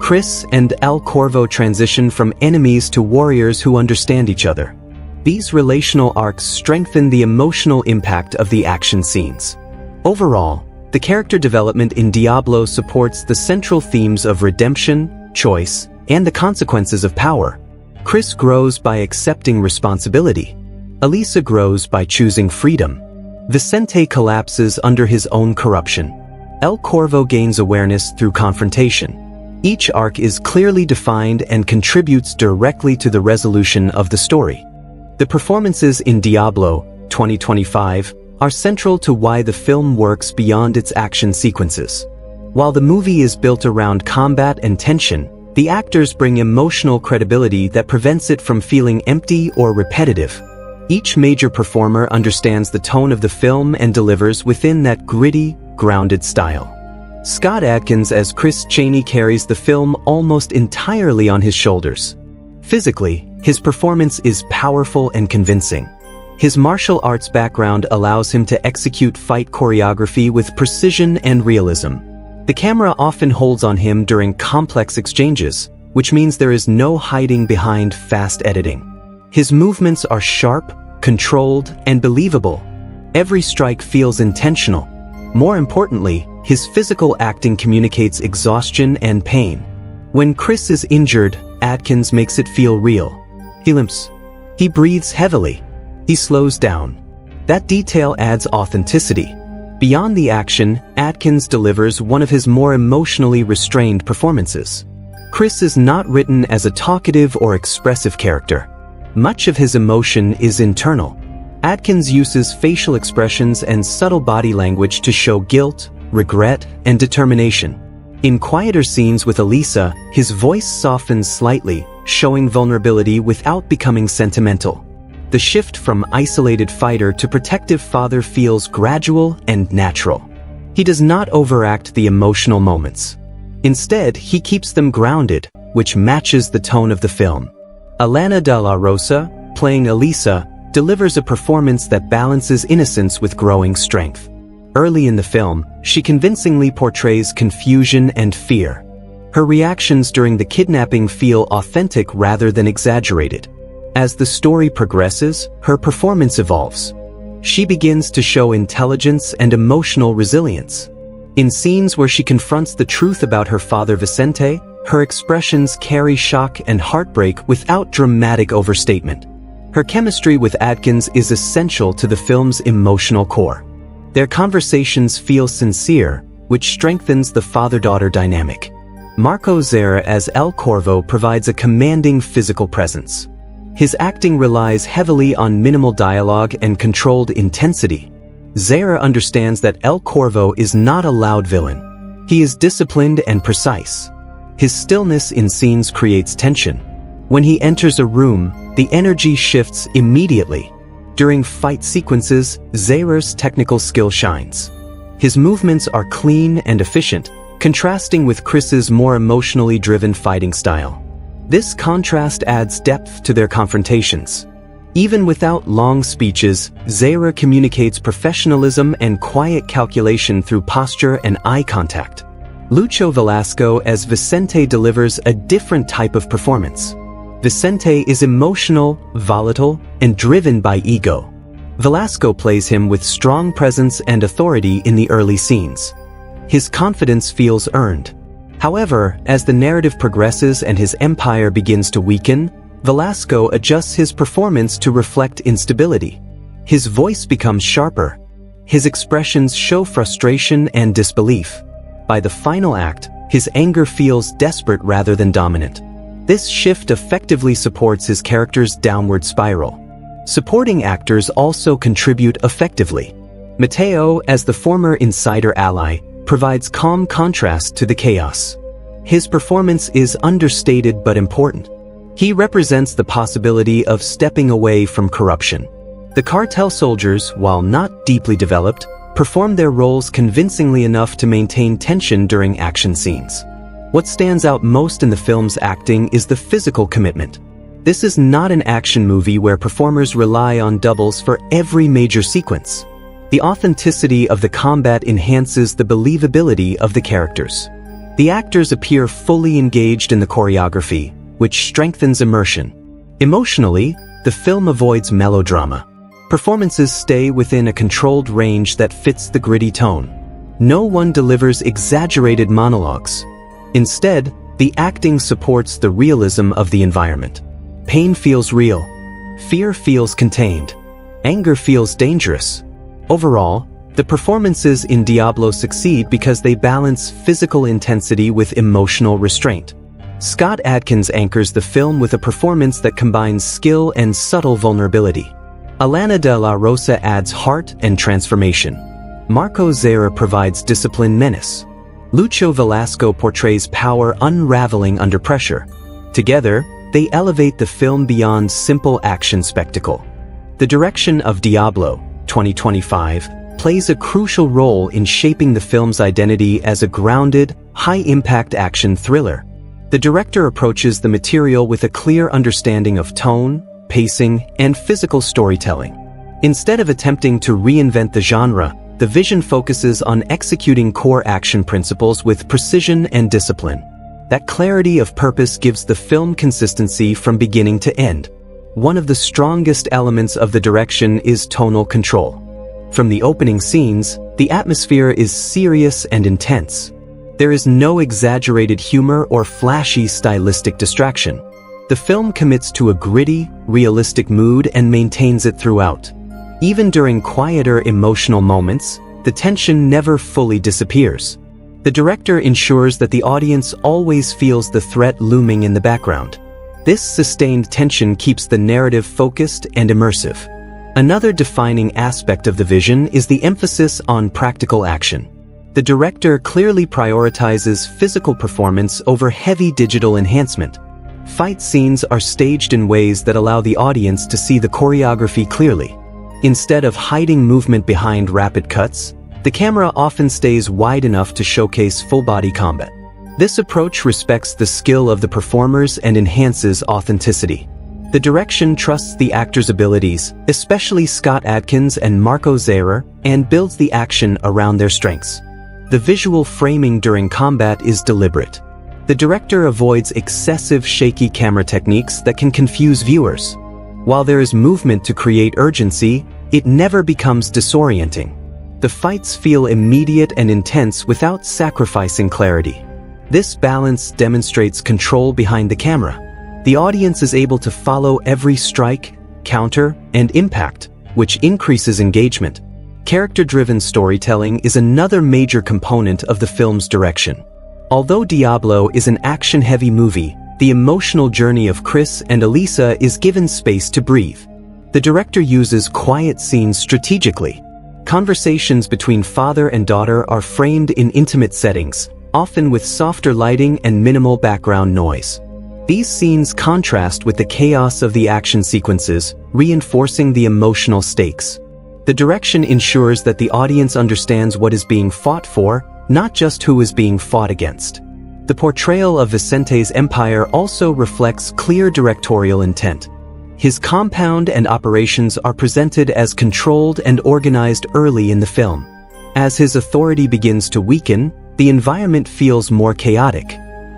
Kris and El Corvo transition from enemies to warriors who understand each other. These relational arcs strengthen the emotional impact of the action scenes. Overall, the character development in Diablo supports the central themes of redemption, choice, and the consequences of power. Kris grows by accepting responsibility. Elisa grows by choosing freedom. Vicente collapses under his own corruption. El Corvo gains awareness through confrontation. Each arc is clearly defined and contributes directly to the resolution of the story. The performances in Diablo 2025 are central to why the film works beyond its action sequences. While the movie is built around combat and tension, the actors bring emotional credibility that prevents it from feeling empty or repetitive. Each major performer understands the tone of the film and delivers within that gritty, grounded style. Scott Adkins as Kris Chaney carries the film almost entirely on his shoulders. Physically, his performance is powerful and convincing. His martial arts background allows him to execute fight choreography with precision and realism. The camera often holds on him during complex exchanges, which means there is no hiding behind fast editing. His movements are sharp, controlled, and believable. Every strike feels intentional. More importantly, his physical acting communicates exhaustion and pain. When Kris is injured, Adkins makes it feel real. He limps. He breathes heavily. He slows down. That detail adds authenticity. Beyond the action, Adkins delivers one of his more emotionally restrained performances. Kris is not written as a talkative or expressive character. Much of his emotion is internal. Adkins uses facial expressions and subtle body language to show guilt, regret, and determination. In quieter scenes with Elisa, his voice softens slightly, showing vulnerability without becoming sentimental. The shift from isolated fighter to protective father feels gradual and natural. He does not overact the emotional moments. Instead, he keeps them grounded, which matches the tone of the film. Alana de la Rosa, playing Elisa, delivers a performance that balances innocence with growing strength. Early in the film, she convincingly portrays confusion and fear. Her reactions during the kidnapping feel authentic rather than exaggerated. As the story progresses, her performance evolves. She begins to show intelligence and emotional resilience. In scenes where she confronts the truth about her father Vicente, her expressions carry shock and heartbreak without dramatic overstatement. Her chemistry with Adkins is essential to the film's emotional core. Their conversations feel sincere, which strengthens the father-daughter dynamic. Marko Zaror as El Corvo provides a commanding physical presence. His acting relies heavily on minimal dialogue and controlled intensity. Zaror understands that El Corvo is not a loud villain. He is disciplined and precise. His stillness in scenes creates tension. When he enters a room, the energy shifts immediately. During fight sequences, Zaror's technical skill shines. His movements are clean and efficient, contrasting with Kris's more emotionally driven fighting style. This contrast adds depth to their confrontations. Even without long speeches, Zaror communicates professionalism and quiet calculation through posture and eye contact. Lucho Velasco as Vicente delivers a different type of performance. Vicente is emotional, volatile, and driven by ego. Velasco plays him with strong presence and authority in the early scenes. His confidence feels earned. However, as the narrative progresses and his empire begins to weaken, Velasco adjusts his performance to reflect instability. His voice becomes sharper. His expressions show frustration and disbelief. By the final act, his anger feels desperate rather than dominant. This shift effectively supports his character's downward spiral. Supporting actors also contribute effectively. Matteo, as the former insider ally, provides calm contrast to the chaos. His performance is understated but important. He represents the possibility of stepping away from corruption. The cartel soldiers, while not deeply developed, perform their roles convincingly enough to maintain tension during action scenes. What stands out most in the film's acting is the physical commitment. This is not an action movie where performers rely on doubles for every major sequence. The authenticity of the combat enhances the believability of the characters. The actors appear fully engaged in the choreography, which strengthens immersion. Emotionally, the film avoids melodrama. Performances stay within a controlled range that fits the gritty tone. No one delivers exaggerated monologues. Instead, the acting supports the realism of the environment. Pain feels real. Fear feels contained. Anger feels dangerous. Overall, the performances in Diablo succeed because they balance physical intensity with emotional restraint. Scott Adkins anchors the film with a performance that combines skill and subtle vulnerability. Alana de la Rossa adds heart and transformation. Marko Zaror provides disciplined menace. Lucho Velasco portrays power unraveling under pressure. Together, they elevate the film beyond simple action spectacle. The direction of Diablo, 2025, plays a crucial role in shaping the film's identity as a grounded, high-impact action thriller. The director approaches the material with a clear understanding of tone, pacing, and physical storytelling. Instead of attempting to reinvent the genre, the vision focuses on executing core action principles with precision and discipline. That clarity of purpose gives the film consistency from beginning to end. One of the strongest elements of the direction is tonal control. From the opening scenes, the atmosphere is serious and intense. There is no exaggerated humor or flashy stylistic distraction. The film commits to a gritty, realistic mood and maintains it throughout. Even during quieter emotional moments, the tension never fully disappears. The director ensures that the audience always feels the threat looming in the background. This sustained tension keeps the narrative focused and immersive. Another defining aspect of the vision is the emphasis on practical action. The director clearly prioritizes physical performance over heavy digital enhancement. Fight scenes are staged in ways that allow the audience to see the choreography clearly. Instead of hiding movement behind rapid cuts, the camera often stays wide enough to showcase full-body combat. This approach respects the skill of the performers and enhances authenticity. The direction trusts the actors' abilities, especially Scott Adkins and Marko Zaror, and builds the action around their strengths. The visual framing during combat is deliberate. The director avoids excessive shaky camera techniques that can confuse viewers. While there is movement to create urgency, it never becomes disorienting. The fights feel immediate and intense without sacrificing clarity. This balance demonstrates control behind the camera. The audience is able to follow every strike, counter, and impact, which increases engagement. Character-driven storytelling is another major component of the film's direction. Although Diablo is an action-heavy movie, the emotional journey of Kris and Elisa is given space to breathe. The director uses quiet scenes strategically. Conversations between father and daughter are framed in intimate settings, often with softer lighting and minimal background noise. These scenes contrast with the chaos of the action sequences, reinforcing the emotional stakes. The direction ensures that the audience understands what is being fought for, not just who is being fought against. The portrayal of Vicente's empire also reflects clear directorial intent. His compound and operations are presented as controlled and organized early in the film. As his authority begins to weaken, the environment feels more chaotic.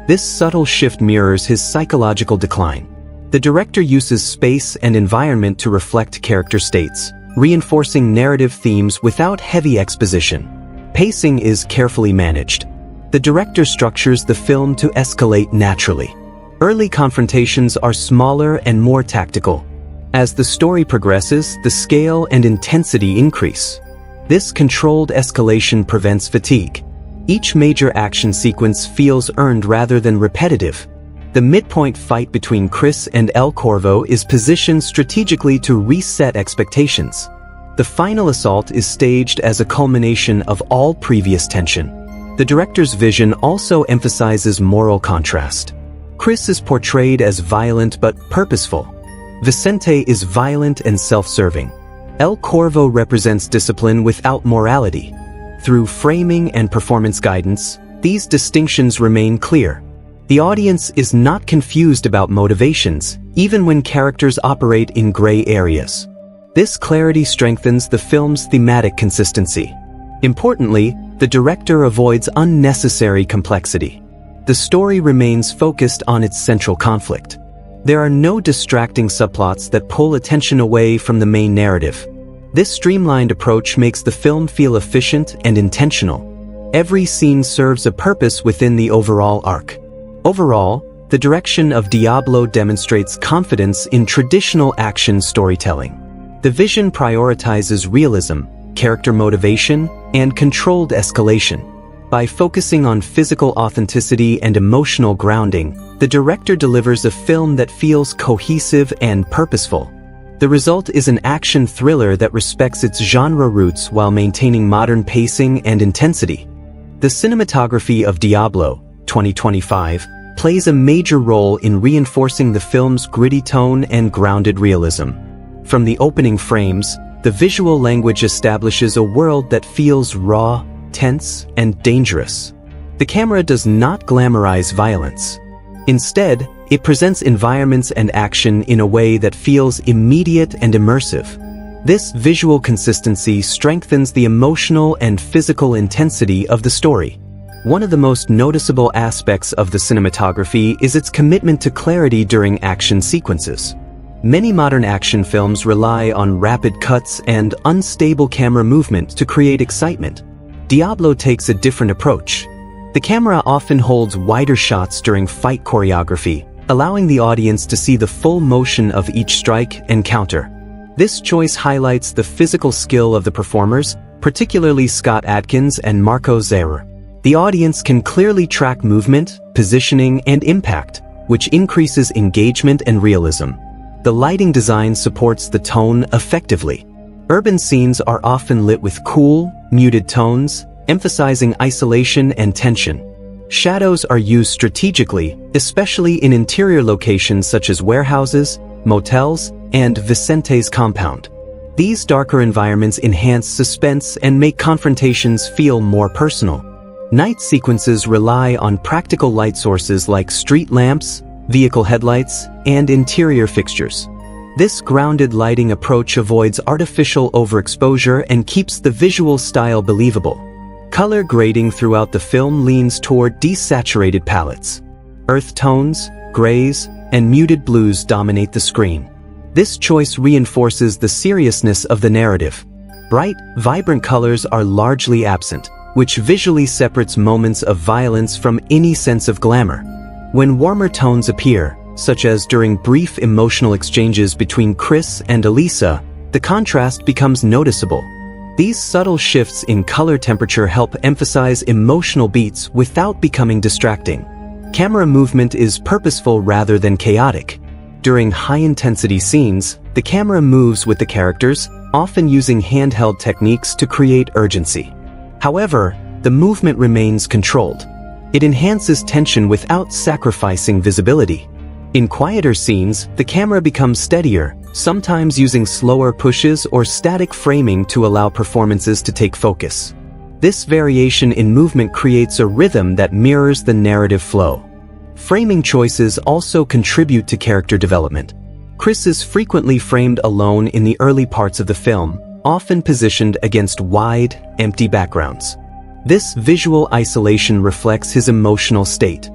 This subtle shift mirrors his psychological decline. The director uses space and environment to reflect character states, reinforcing narrative themes without heavy exposition. Pacing is carefully managed. The director structures the film to escalate naturally. Early confrontations are smaller and more tactical. As the story progresses, the scale and intensity increase. This controlled escalation prevents fatigue. Each major action sequence feels earned rather than repetitive. The midpoint fight between Kris and El Corvo is positioned strategically to reset expectations. The final assault is staged as a culmination of all previous tension. The director's vision also emphasizes moral contrast. Kris is portrayed as violent but purposeful. Vicente is violent and self-serving. El Corvo represents discipline without morality. Through framing and performance guidance, these distinctions remain clear. The audience is not confused about motivations, even when characters operate in gray areas. This clarity strengthens the film's thematic consistency. Importantly, the director avoids unnecessary complexity. The story remains focused on its central conflict. There are no distracting subplots that pull attention away from the main narrative. This streamlined approach makes the film feel efficient and intentional. Every scene serves a purpose within the overall arc. Overall, the direction of Diablo demonstrates confidence in traditional action storytelling. The vision prioritizes realism, character motivation, and controlled escalation. By focusing on physical authenticity and emotional grounding, the director delivers a film that feels cohesive and purposeful. The result is an action thriller that respects its genre roots while maintaining modern pacing and intensity. The cinematography of Diablo, 2025, plays a major role in reinforcing the film's gritty tone and grounded realism. From the opening frames, the visual language establishes a world that feels raw, tense, and dangerous. The camera does not glamorize violence. Instead, it presents environments and action in a way that feels immediate and immersive. This visual consistency strengthens the emotional and physical intensity of the story. One of the most noticeable aspects of the cinematography is its commitment to clarity during action sequences. Many modern action films rely on rapid cuts and unstable camera movement to create excitement. Diablo takes a different approach. The camera often holds wider shots during fight choreography, allowing the audience to see the full motion of each strike and counter. This choice highlights the physical skill of the performers, particularly Scott Adkins and Marko Zaror. The audience can clearly track movement, positioning, and impact, which increases engagement and realism. The lighting design supports the tone effectively. Urban scenes are often lit with cool, muted tones, emphasizing isolation and tension. Shadows are used strategically, especially in interior locations such as warehouses, motels, and Vicente's compound. These darker environments enhance suspense and make confrontations feel more personal. Night sequences rely on practical light sources like street lamps, vehicle headlights, and interior fixtures. This grounded lighting approach avoids artificial overexposure and keeps the visual style believable. Color grading throughout the film leans toward desaturated palettes. Earth tones, grays, and muted blues dominate the screen. This choice reinforces the seriousness of the narrative. Bright, vibrant colors are largely absent, which visually separates moments of violence from any sense of glamour. When warmer tones appear, such as during brief emotional exchanges between Kris and Elisa, the contrast becomes noticeable. These subtle shifts in color temperature help emphasize emotional beats without becoming distracting. Camera movement is purposeful rather than chaotic. During high-intensity scenes, the camera moves with the characters, often using handheld techniques to create urgency. However, the movement remains controlled. It enhances tension without sacrificing visibility. In quieter scenes, the camera becomes steadier, sometimes using slower pushes or static framing to allow performances to take focus. This variation in movement creates a rhythm that mirrors the narrative flow. Framing choices also contribute to character development. Kris is frequently framed alone in the early parts of the film, often positioned against wide, empty backgrounds. This visual isolation reflects his emotional state.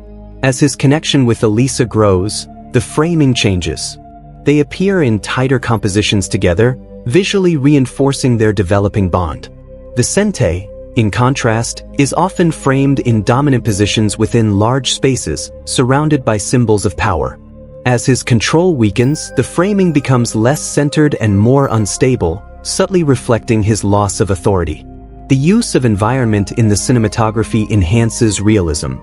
As his connection with Elisa grows, the framing changes. They appear in tighter compositions together, visually reinforcing their developing bond. Vicente, in contrast, is often framed in dominant positions within large spaces, surrounded by symbols of power. As his control weakens, the framing becomes less centered and more unstable, subtly reflecting his loss of authority. The use of environment in the cinematography enhances realism.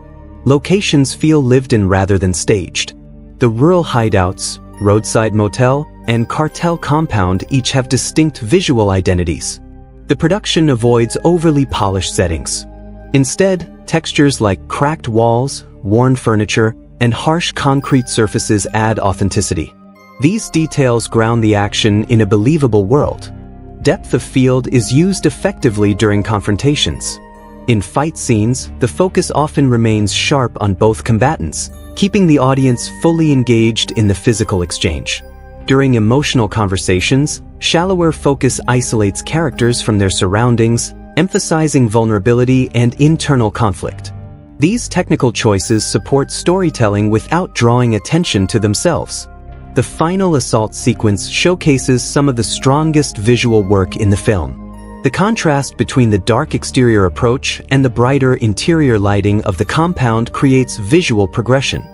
Locations feel lived in rather than staged. The rural hideouts, roadside motel, and cartel compound each have distinct visual identities. The production avoids overly polished settings. Instead, textures like cracked walls, worn furniture, and harsh concrete surfaces add authenticity. These details ground the action in a believable world. Depth of field is used effectively during confrontations. In fight scenes, the focus often remains sharp on both combatants, keeping the audience fully engaged in the physical exchange. During emotional conversations, shallower focus isolates characters from their surroundings, emphasizing vulnerability and internal conflict. These technical choices support storytelling without drawing attention to themselves. The final assault sequence showcases some of the strongest visual work in the film. The contrast between the dark exterior approach and the brighter interior lighting of the compound creates visual progression.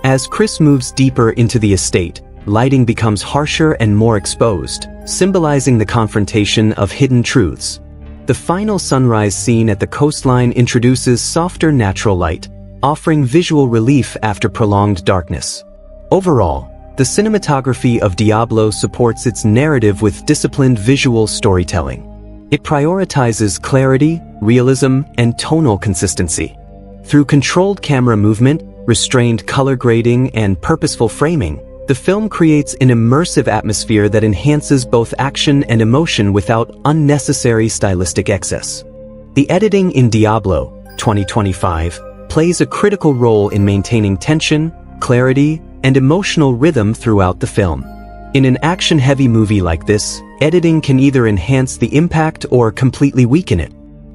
As Kris moves deeper into the estate, lighting becomes harsher and more exposed, symbolizing the confrontation of hidden truths. The final sunrise scene at the coastline introduces softer natural light, offering visual relief after prolonged darkness. Overall, the cinematography of Diablo supports its narrative with disciplined visual storytelling. It prioritizes clarity, realism, and tonal consistency. Through controlled camera movement, restrained color grading, and purposeful framing, the film creates an immersive atmosphere that enhances both action and emotion without unnecessary stylistic excess. The editing in Diablo 2025 plays a critical role in maintaining tension, clarity, and emotional rhythm throughout the film. In an action-heavy movie like this, editing can either enhance the impact or completely weaken it.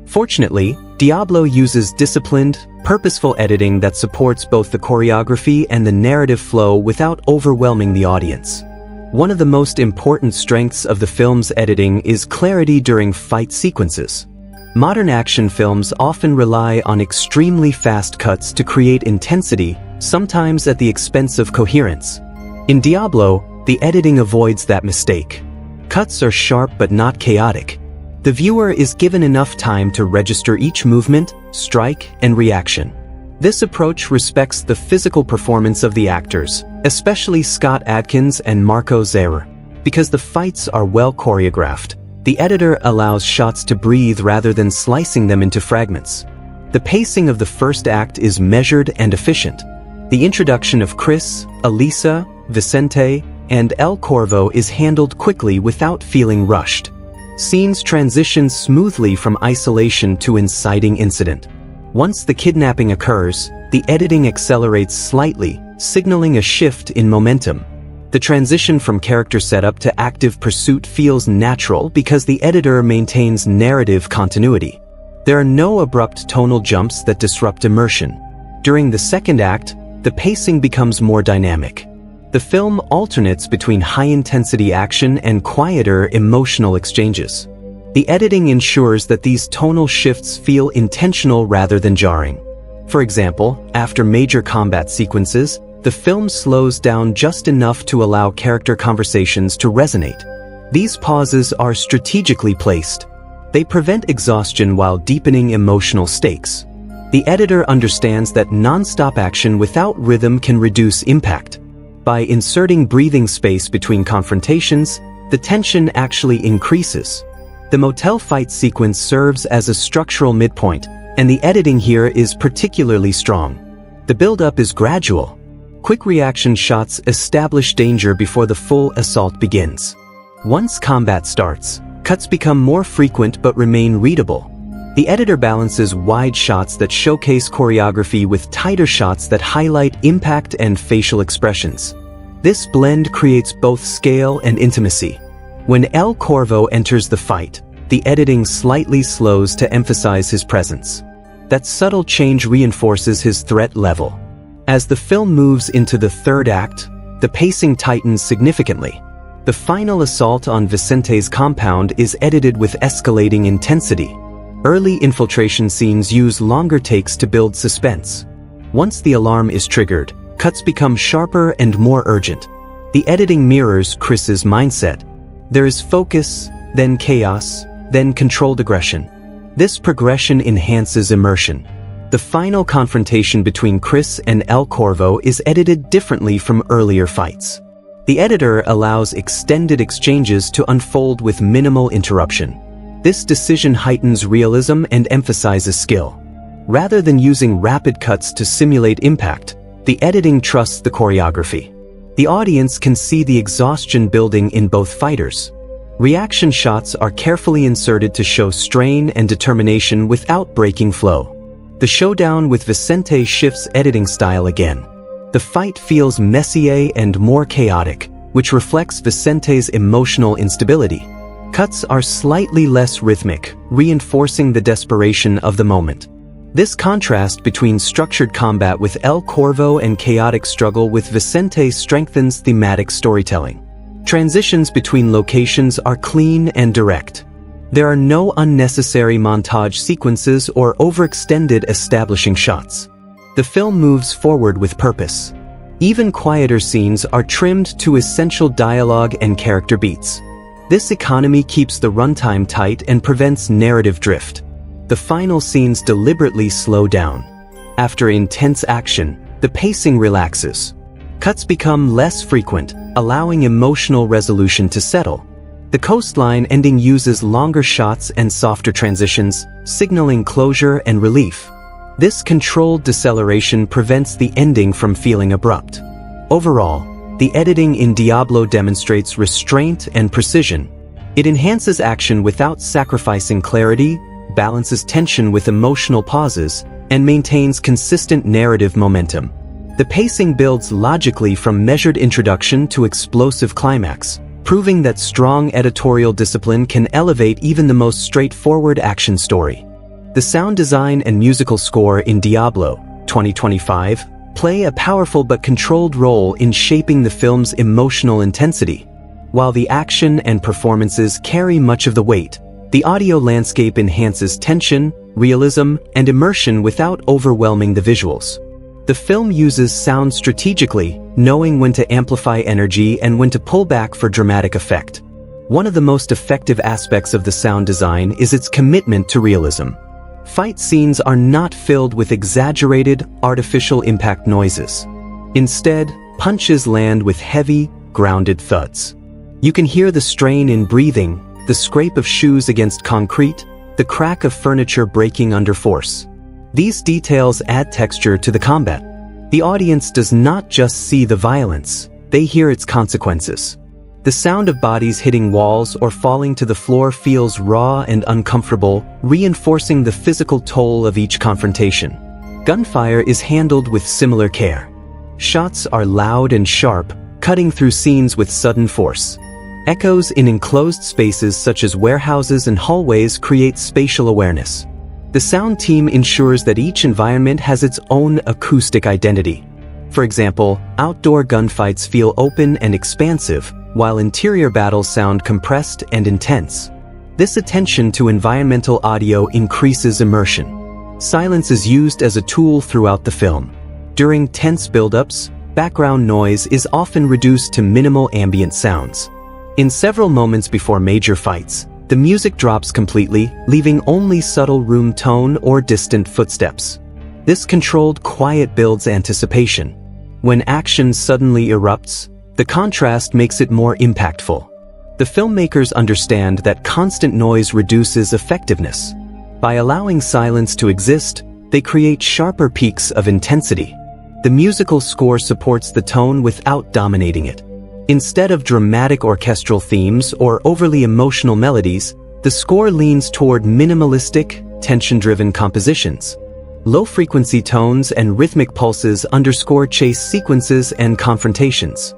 Fortunately, Diablo uses disciplined, purposeful editing that supports both the choreography and the narrative flow without overwhelming the audience. One of the most important strengths of the film's editing is clarity during fight sequences. Modern action films often rely on extremely fast cuts to create intensity, sometimes at the expense of coherence. In Diablo, the editing avoids that mistake. Cuts are sharp but not chaotic. The viewer is given enough time to register each movement, strike, and reaction. This approach respects the physical performance of the actors, especially Scott Adkins and Marko Zaror. Because the fights are well choreographed, the editor allows shots to breathe rather than slicing them into fragments. The pacing of the first act is measured and efficient. The introduction of Kris, Elisa, Vicente, and El Corvo is handled quickly without feeling rushed. Scenes transition smoothly from isolation to inciting incident. Once the kidnapping occurs, the editing accelerates slightly, signaling a shift in momentum. The transition from character setup to active pursuit feels natural because the editor maintains narrative continuity. There are no abrupt tonal jumps that disrupt immersion. During the second act, the pacing becomes more dynamic. The film alternates between high-intensity action and quieter emotional exchanges. The editing ensures that these tonal shifts feel intentional rather than jarring. For example, after major combat sequences, the film slows down just enough to allow character conversations to resonate. These pauses are strategically placed. They prevent exhaustion while deepening emotional stakes. The editor understands that non-stop action without rhythm can reduce impact. By inserting breathing space between confrontations, the tension actually increases. The motel fight sequence serves as a structural midpoint, and the editing here is particularly strong. The build-up is gradual. Quick reaction shots establish danger before the full assault begins. Once combat starts, cuts become more frequent but remain readable. The editor balances wide shots that showcase choreography with tighter shots that highlight impact and facial expressions. This blend creates both scale and intimacy. When El Corvo enters the fight, the editing slightly slows to emphasize his presence. That subtle change reinforces his threat level. As the film moves into the third act, the pacing tightens significantly. The final assault on Vicente's compound is edited with escalating intensity. Early infiltration scenes use longer takes to build suspense. Once the alarm is triggered, cuts become sharper and more urgent. The editing mirrors Kris's mindset. There is focus, then chaos, then controlled aggression. This progression enhances immersion. The final confrontation between Kris and El Corvo is edited differently from earlier fights. The editor allows extended exchanges to unfold with minimal interruption. This decision heightens realism and emphasizes skill. Rather than using rapid cuts to simulate impact, the editing trusts the choreography. The audience can see the exhaustion building in both fighters. Reaction shots are carefully inserted to show strain and determination without breaking flow. The showdown with Vicente shifts editing style again. The fight feels messier and more chaotic, which reflects Vicente's emotional instability. Cuts are slightly less rhythmic, reinforcing the desperation of the moment. This contrast between structured combat with El Corvo and chaotic struggle with Vicente strengthens thematic storytelling. Transitions between locations are clean and direct. There are no unnecessary montage sequences or overextended establishing shots. The film moves forward with purpose. Even quieter scenes are trimmed to essential dialogue and character beats. This economy keeps the runtime tight and prevents narrative drift. The final scenes deliberately slow down. After intense action, the pacing relaxes. Cuts become less frequent, allowing emotional resolution to settle. The coastline ending uses longer shots and softer transitions, signaling closure and relief. This controlled deceleration prevents the ending from feeling abrupt. Overall, the editing in Diablo demonstrates restraint and precision. It enhances action without sacrificing clarity, balances tension with emotional pauses, and maintains consistent narrative momentum. The pacing builds logically from measured introduction to explosive climax, proving that strong editorial discipline can elevate even the most straightforward action story. The sound design and musical score in Diablo 2025 play a powerful but controlled role in shaping the film's emotional intensity. While the action and performances carry much of the weight, the audio landscape enhances tension, realism, and immersion without overwhelming the visuals. The film uses sound strategically, knowing when to amplify energy and when to pull back for dramatic effect. One of the most effective aspects of the sound design is its commitment to realism. Fight scenes are not filled with exaggerated, artificial impact noises. Instead, punches land with heavy, grounded thuds. You can hear the strain in breathing, the scrape of shoes against concrete, the crack of furniture breaking under force. These details add texture to the combat. The audience does not just see the violence, they hear its consequences. The sound of bodies hitting walls or falling to the floor feels raw and uncomfortable, reinforcing the physical toll of each confrontation. Gunfire is handled with similar care. Shots are loud and sharp, cutting through scenes with sudden force. Echoes in enclosed spaces such as warehouses and hallways create spatial awareness. The sound team ensures that each environment has its own acoustic identity. For example, outdoor gunfights feel open and expansive, while interior battles sound compressed and intense. This attention to environmental audio increases immersion. Silence is used as a tool throughout the film. During tense buildups, background noise is often reduced to minimal ambient sounds. In several moments before major fights, the music drops completely, leaving only subtle room tone or distant footsteps. This controlled quiet builds anticipation. When action suddenly erupts, the contrast makes it more impactful. The filmmakers understand that constant noise reduces effectiveness. By allowing silence to exist, they create sharper peaks of intensity. The musical score supports the tone without dominating it. Instead of dramatic orchestral themes or overly emotional melodies, the score leans toward minimalistic, tension-driven compositions. Low-frequency tones and rhythmic pulses underscore chase sequences and confrontations.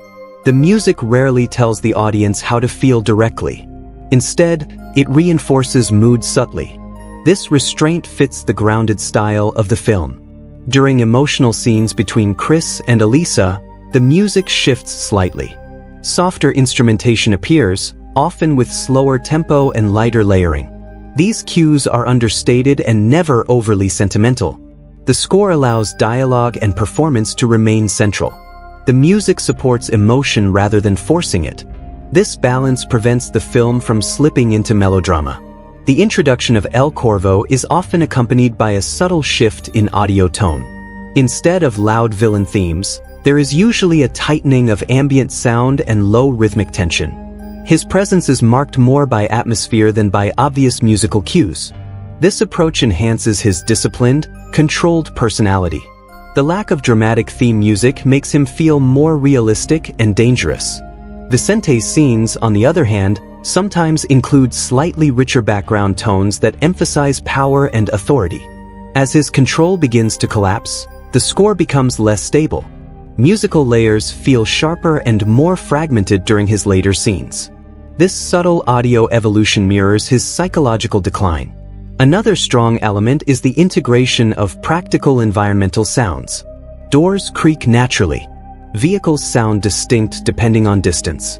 The music rarely tells the audience how to feel directly. Instead, it reinforces mood subtly. This restraint fits the grounded style of the film. During emotional scenes between Kris and Elisa, the music shifts slightly. Softer instrumentation appears, often with slower tempo and lighter layering. These cues are understated and never overly sentimental. The score allows dialogue and performance to remain central. The music supports emotion rather than forcing it. This balance prevents the film from slipping into melodrama. The introduction of El Corvo is often accompanied by a subtle shift in audio tone. Instead of loud villain themes, there is usually a tightening of ambient sound and low rhythmic tension. His presence is marked more by atmosphere than by obvious musical cues. This approach enhances his disciplined, controlled personality. The lack of dramatic theme music makes him feel more realistic and dangerous. Vicente's scenes, on the other hand, sometimes include slightly richer background tones that emphasize power and authority. As his control begins to collapse, the score becomes less stable. Musical layers feel sharper and more fragmented during his later scenes. This subtle audio evolution mirrors his psychological decline. Another strong element is the integration of practical environmental sounds. Doors creak naturally. Vehicles sound distinct depending on distance.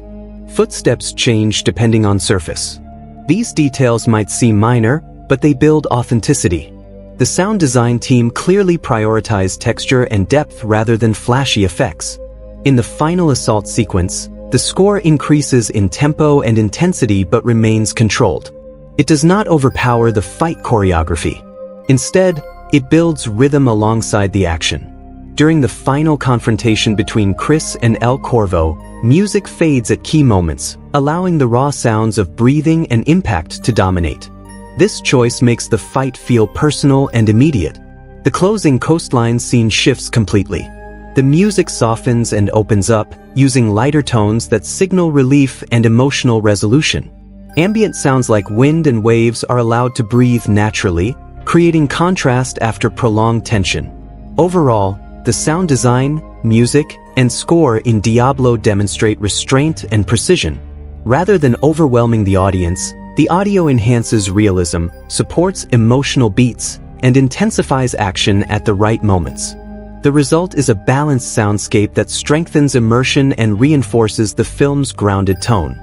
Footsteps change depending on surface. These details might seem minor, but they build authenticity. The sound design team clearly prioritized texture and depth rather than flashy effects. In the final assault sequence, the score increases in tempo and intensity but remains controlled. It does not overpower the fight choreography. Instead, it builds rhythm alongside the action. During the final confrontation between Kris and El Corvo, music fades at key moments, allowing the raw sounds of breathing and impact to dominate. This choice makes the fight feel personal and immediate. The closing coastline scene shifts completely. The music softens and opens up, using lighter tones that signal relief and emotional resolution. Ambient sounds like wind and waves are allowed to breathe naturally, creating contrast after prolonged tension. Overall, the sound design, music, and score in Diablo demonstrate restraint and precision. Rather than overwhelming the audience, the audio enhances realism, supports emotional beats, and intensifies action at the right moments. The result is a balanced soundscape that strengthens immersion and reinforces the film's grounded tone.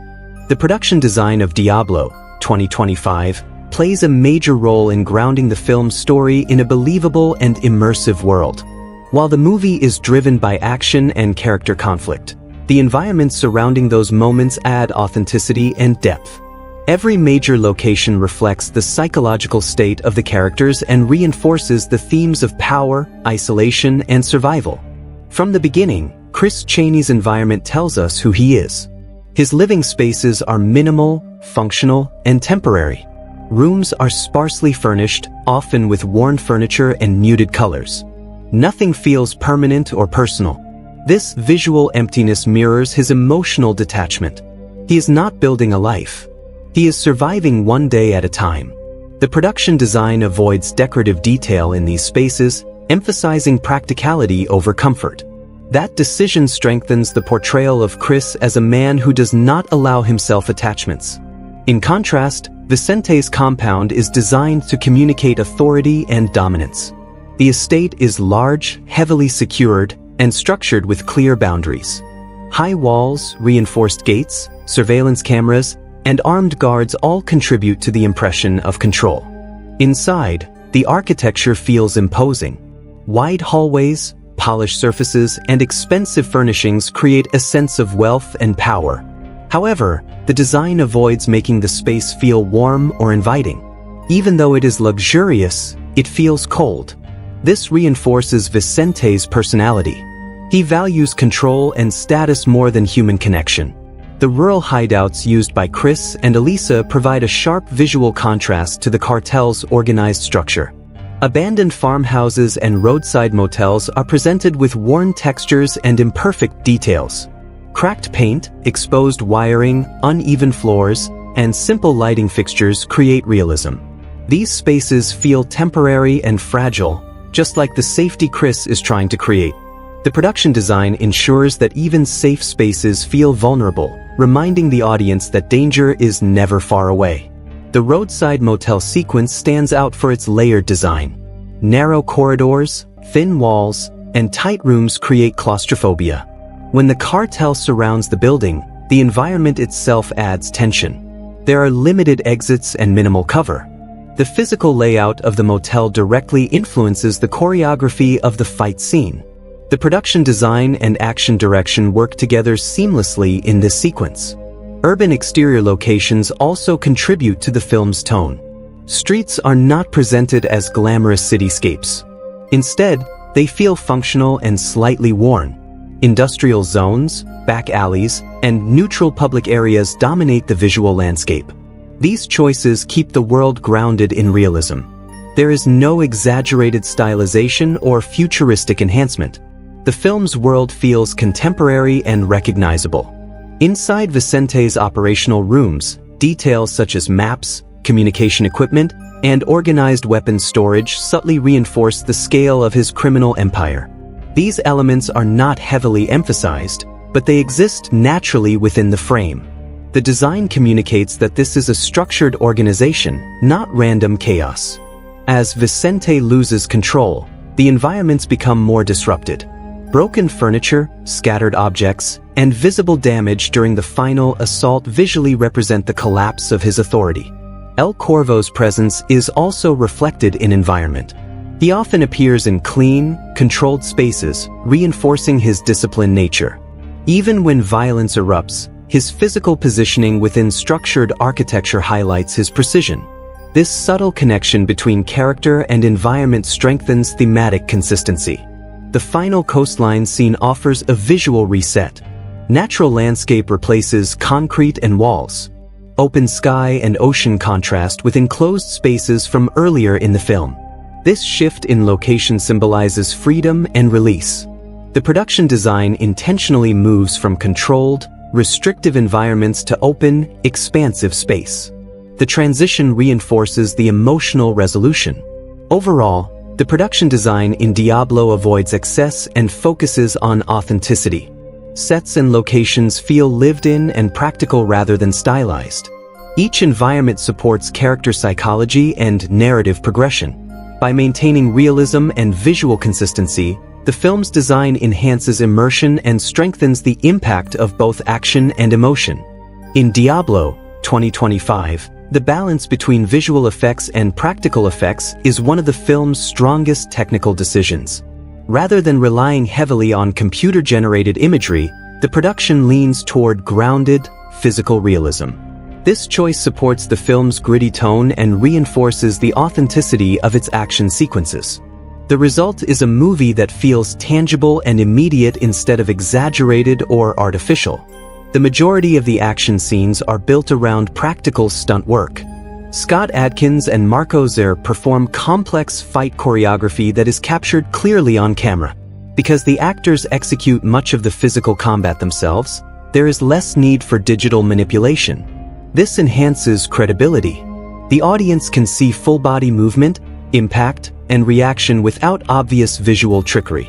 The production design of Diablo 2025 plays a major role in grounding the film's story in a believable and immersive world. While the movie is driven by action and character conflict, the environments surrounding those moments add authenticity and depth. Every major location reflects the psychological state of the characters and reinforces the themes of power, isolation, and survival. From the beginning, Kris Chaney's environment tells us who he is. His living spaces are minimal, functional, and temporary. Rooms are sparsely furnished, often with worn furniture and muted colors. Nothing feels permanent or personal. This visual emptiness mirrors his emotional detachment. He is not building a life. He is surviving one day at a time. The production design avoids decorative detail in these spaces, emphasizing practicality over comfort. That decision strengthens the portrayal of Kris as a man who does not allow himself attachments. In contrast, Vicente's compound is designed to communicate authority and dominance. The estate is large, heavily secured, and structured with clear boundaries. High walls, reinforced gates, surveillance cameras, and armed guards all contribute to the impression of control. Inside, the architecture feels imposing. Wide hallways, polished surfaces, and expensive furnishings create a sense of wealth and power. However, the design avoids making the space feel warm or inviting. Even though it is luxurious, it feels cold. This reinforces Vicente's personality. He values control and status more than human connection. The rural hideouts used by Kris and Elisa provide a sharp visual contrast to the cartel's organized structure. Abandoned farmhouses and roadside motels are presented with worn textures and imperfect details. Cracked paint, exposed wiring, uneven floors, and simple lighting fixtures create realism. These spaces feel temporary and fragile, just like the safety Kris is trying to create. The production design ensures that even safe spaces feel vulnerable, reminding the audience that danger is never far away. The roadside motel sequence stands out for its layered design. Narrow corridors, thin walls, and tight rooms create claustrophobia. When the cartel surrounds the building, the environment itself adds tension. There are limited exits and minimal cover. The physical layout of the motel directly influences the choreography of the fight scene. The production design and action direction work together seamlessly in this sequence. Urban exterior locations also contribute to the film's tone. Streets are not presented as glamorous cityscapes. Instead, they feel functional and slightly worn. Industrial zones, back alleys, and neutral public areas dominate the visual landscape. These choices keep the world grounded in realism. There is no exaggerated stylization or futuristic enhancement. The film's world feels contemporary and recognizable. Inside Vicente's operational rooms, details such as maps, communication equipment, and organized weapons storage subtly reinforce the scale of his criminal empire. These elements are not heavily emphasized, but they exist naturally within the frame. The design communicates that this is a structured organization, not random chaos. As Vicente loses control, the environments become more disrupted. Broken furniture, scattered objects, and visible damage during the final assault visually represent the collapse of his authority. El Corvo's presence is also reflected in environment. He often appears in clean, controlled spaces, reinforcing his disciplined nature. Even when violence erupts, his physical positioning within structured architecture highlights his precision. This subtle connection between character and environment strengthens thematic consistency. The final coastline scene offers a visual reset. Natural landscape replaces concrete and walls. Open sky and ocean contrast with enclosed spaces from earlier in the film. This shift in location symbolizes freedom and release. The production design intentionally moves from controlled, restrictive environments to open, expansive space. The transition reinforces the emotional resolution. Overall, the production design in Diablo avoids excess and focuses on authenticity. Sets and locations feel lived in and practical rather than stylized. Each environment supports character psychology and narrative progression. By maintaining realism and visual consistency, the film's design enhances immersion and strengthens the impact of both action and emotion. In Diablo 2025, the balance between visual effects and practical effects is one of the film's strongest technical decisions. Rather than relying heavily on computer-generated imagery, the production leans toward grounded, physical realism. This choice supports the film's gritty tone and reinforces the authenticity of its action sequences. The result is a movie that feels tangible and immediate instead of exaggerated or artificial. The majority of the action scenes are built around practical stunt work. Scott Adkins and Marko Zaror perform complex fight choreography that is captured clearly on camera. Because the actors execute much of the physical combat themselves, there is less need for digital manipulation. This enhances credibility. The audience can see full-body movement, impact, and reaction without obvious visual trickery.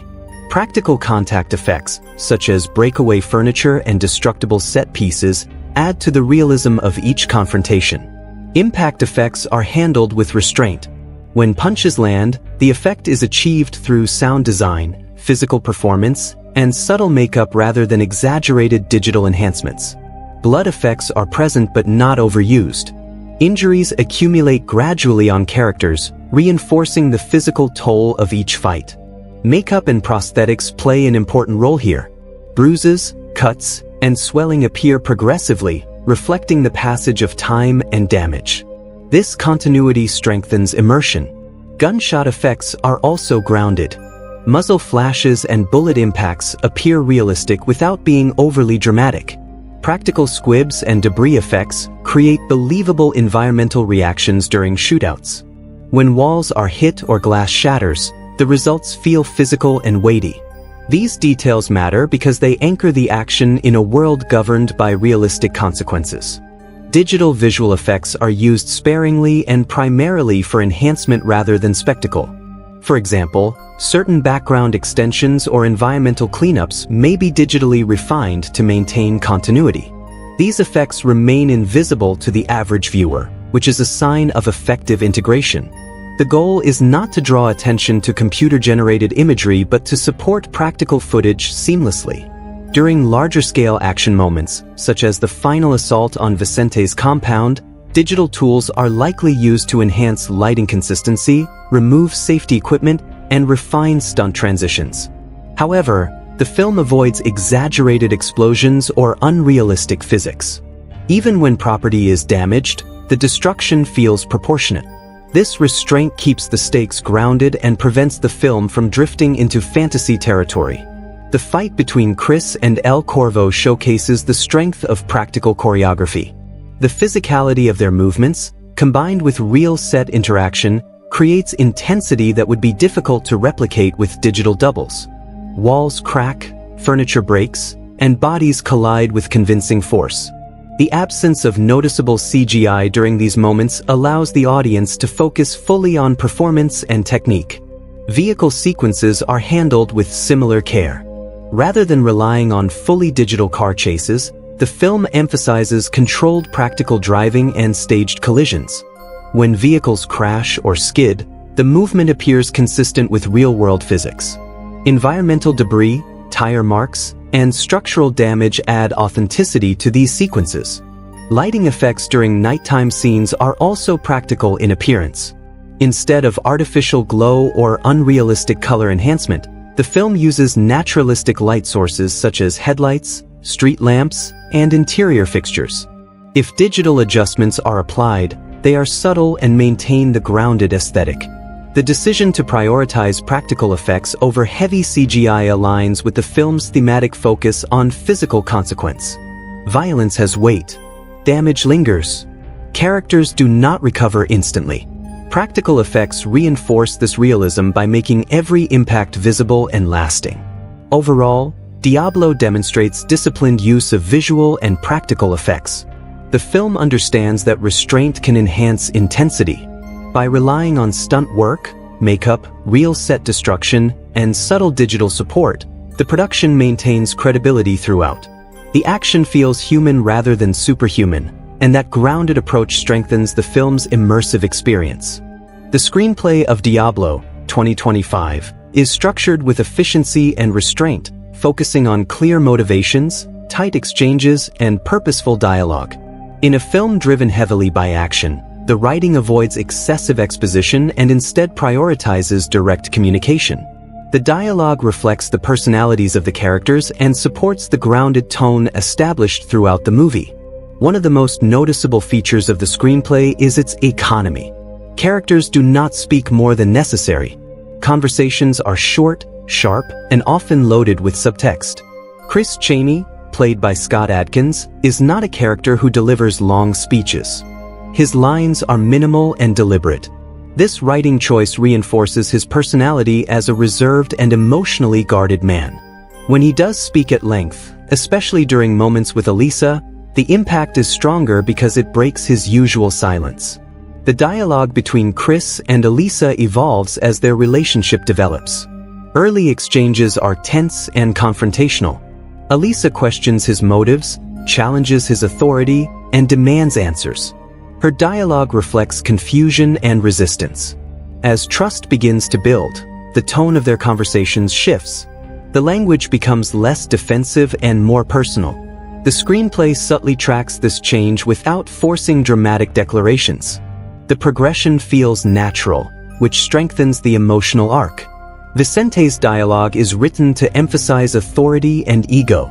Practical contact effects, such as breakaway furniture and destructible set pieces, add to the realism of each confrontation. Impact effects are handled with restraint. When punches land, the effect is achieved through sound design, physical performance, and subtle makeup rather than exaggerated digital enhancements. Blood effects are present but not overused. Injuries accumulate gradually on characters, reinforcing the physical toll of each fight. Makeup and prosthetics play an important role here. Bruises, cuts, and swelling appear progressively, reflecting the passage of time and damage. This continuity strengthens immersion. Gunshot effects are also grounded. Muzzle flashes and bullet impacts appear realistic without being overly dramatic. Practical squibs and debris effects create believable environmental reactions during shootouts. When walls are hit or glass shatters, the results feel physical and weighty. These details matter because they anchor the action in a world governed by realistic consequences. Digital visual effects are used sparingly and primarily for enhancement rather than spectacle. For example, certain background extensions or environmental cleanups may be digitally refined to maintain continuity. These effects remain invisible to the average viewer, which is a sign of effective integration. The goal is not to draw attention to computer-generated imagery but to support practical footage seamlessly. During larger-scale action moments, such as the final assault on Vicente's compound, digital tools are likely used to enhance lighting consistency, remove safety equipment, and refine stunt transitions. However, the film avoids exaggerated explosions or unrealistic physics. Even when property is damaged, the destruction feels proportionate. This restraint keeps the stakes grounded and prevents the film from drifting into fantasy territory. The fight between Kris and El Corvo showcases the strength of practical choreography. The physicality of their movements, combined with real set interaction, creates intensity that would be difficult to replicate with digital doubles. Walls crack, furniture breaks, and bodies collide with convincing force. The absence of noticeable CGI during these moments allows the audience to focus fully on performance and technique. Vehicle sequences are handled with similar care. Rather than relying on fully digital car chases, the film emphasizes controlled practical driving and staged collisions. When vehicles crash or skid, the movement appears consistent with real-world physics. Environmental debris, tire marks, and structural damage add authenticity to these sequences. Lighting effects during nighttime scenes are also practical in appearance. Instead of artificial glow or unrealistic color enhancement, the film uses naturalistic light sources such as headlights, street lamps, and interior fixtures. If digital adjustments are applied, they are subtle and maintain the grounded aesthetic. The decision to prioritize practical effects over heavy CGI aligns with the film's thematic focus on physical consequence. Violence has weight. Damage lingers. Characters do not recover instantly. Practical effects reinforce this realism by making every impact visible and lasting. Overall, Diablo demonstrates disciplined use of visual and practical effects. The film understands that restraint can enhance intensity. By relying on stunt work, makeup, real set destruction, and subtle digital support, the production maintains credibility throughout. The action feels human rather than superhuman, and that grounded approach strengthens the film's immersive experience. The screenplay of Diablo, 2025, is structured with efficiency and restraint, focusing on clear motivations, tight exchanges, and purposeful dialogue. In a film driven heavily by action, the writing avoids excessive exposition and instead prioritizes direct communication. The dialogue reflects the personalities of the characters and supports the grounded tone established throughout the movie. One of the most noticeable features of the screenplay is its economy. Characters do not speak more than necessary. Conversations are short, sharp, and often loaded with subtext. Kris Chaney, played by Scott Adkins, is not a character who delivers long speeches. His lines are minimal and deliberate. This writing choice reinforces his personality as a reserved and emotionally guarded man. When he does speak at length, especially during moments with Elisa, the impact is stronger because it breaks his usual silence. The dialogue between Kris and Elisa evolves as their relationship develops. Early exchanges are tense and confrontational. Elisa questions his motives, challenges his authority, and demands answers. Her dialogue reflects confusion and resistance. As trust begins to build, the tone of their conversations shifts. The language becomes less defensive and more personal. The screenplay subtly tracks this change without forcing dramatic declarations. The progression feels natural, which strengthens the emotional arc. Vicente's dialogue is written to emphasize authority and ego.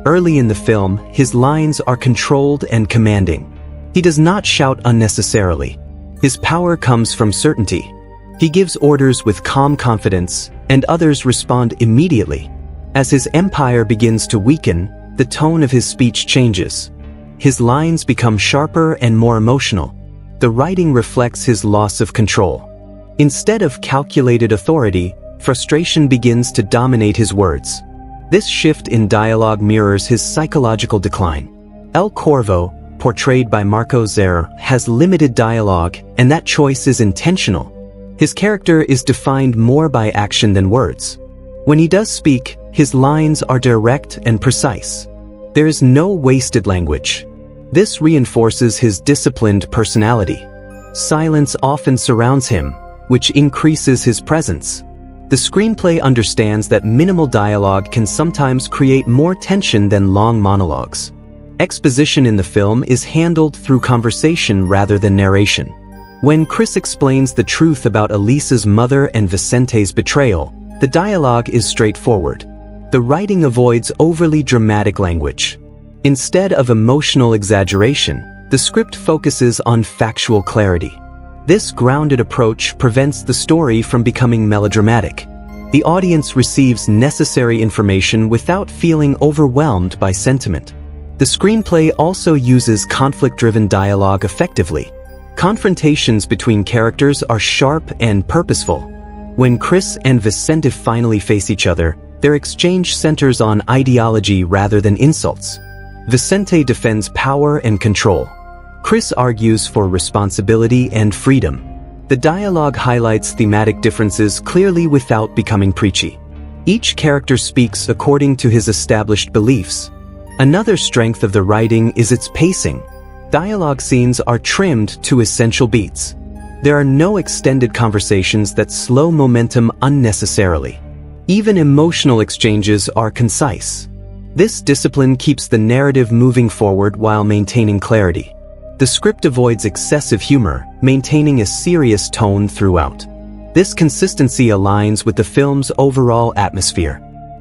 Early in the film, his lines are controlled and commanding. He does not shout unnecessarily. His power comes from certainty. He gives orders with calm confidence, and others respond immediately. As his empire begins to weaken, the tone of his speech changes. His lines become sharper and more emotional. The writing reflects his loss of control. Instead of calculated authority, frustration begins to dominate his words. This shift in dialogue mirrors his psychological decline. El Corvo, portrayed by Marko Zaror, has limited dialogue, and that choice is intentional. His character is defined more by action than words. When he does speak, his lines are direct and precise. There is no wasted language. This reinforces his disciplined personality. Silence often surrounds him, which increases his presence. The screenplay understands that minimal dialogue can sometimes create more tension than long monologues. Exposition in the film is handled through conversation rather than narration. When Kris explains the truth about Elisa's mother and Vicente's betrayal, the dialogue is straightforward. The writing avoids overly dramatic language. Instead of emotional exaggeration, the script focuses on factual clarity. This grounded approach prevents the story from becoming melodramatic. The audience receives necessary information without feeling overwhelmed by sentiment. The screenplay also uses conflict-driven dialogue effectively. Confrontations between characters are sharp and purposeful. When Kris and Vicente finally face each other, their exchange centers on ideology rather than insults. Vicente defends power and control. Kris argues for responsibility and freedom. The dialogue highlights thematic differences clearly without becoming preachy. Each character speaks according to his established beliefs. Another strength of the writing is its pacing. Dialogue scenes are trimmed to essential beats. There are no extended conversations that slow momentum unnecessarily. Even emotional exchanges are concise. This discipline keeps the narrative moving forward while maintaining clarity. The script avoids excessive humor, maintaining a serious tone throughout. This consistency aligns with the film's overall atmosphere.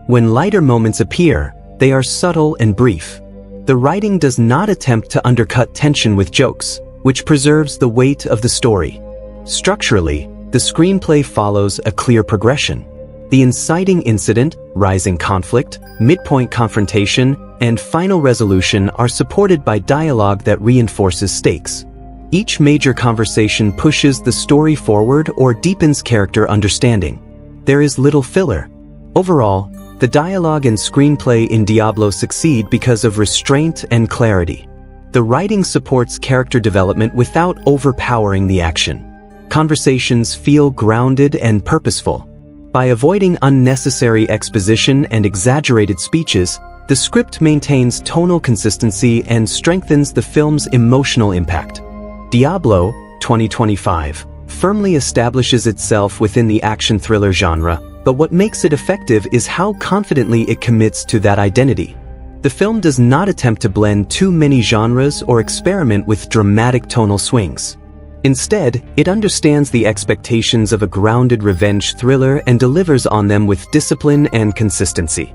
When lighter moments appear, they are subtle and brief. The writing does not attempt to undercut tension with jokes, which preserves the weight of the story. Structurally, the screenplay follows a clear progression. The inciting incident, rising conflict, midpoint confrontation, and final resolution are supported by dialogue that reinforces stakes. Each major conversation pushes the story forward or deepens character understanding. There is little filler. Overall, the dialogue and screenplay in Diablo succeed because of restraint and clarity. The writing supports character development without overpowering the action. Conversations feel grounded and purposeful. By avoiding unnecessary exposition and exaggerated speeches, the script maintains tonal consistency and strengthens the film's emotional impact. Diablo, 2025, firmly establishes itself within the action thriller genre, but what makes it effective is how confidently it commits to that identity. The film does not attempt to blend too many genres or experiment with dramatic tonal swings. Instead, it understands the expectations of a grounded revenge thriller and delivers on them with discipline and consistency.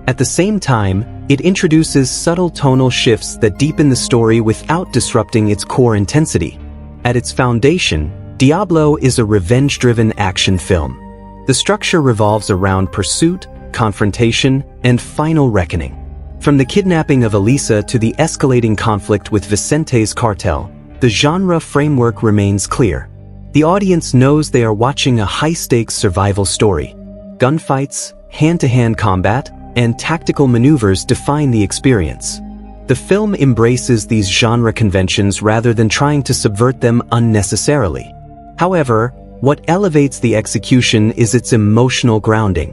At the same time, it introduces subtle tonal shifts that deepen the story without disrupting its core intensity. At its foundation, Diablo is a revenge-driven action film. The structure revolves around pursuit, confrontation, and final reckoning. From the kidnapping of Elisa to the escalating conflict with Vicente's cartel, the genre framework remains clear. The audience knows they are watching a high-stakes survival story. Gunfights, hand-to-hand combat, and tactical maneuvers define the experience. The film embraces these genre conventions rather than trying to subvert them unnecessarily. However, what elevates the execution is its emotional grounding.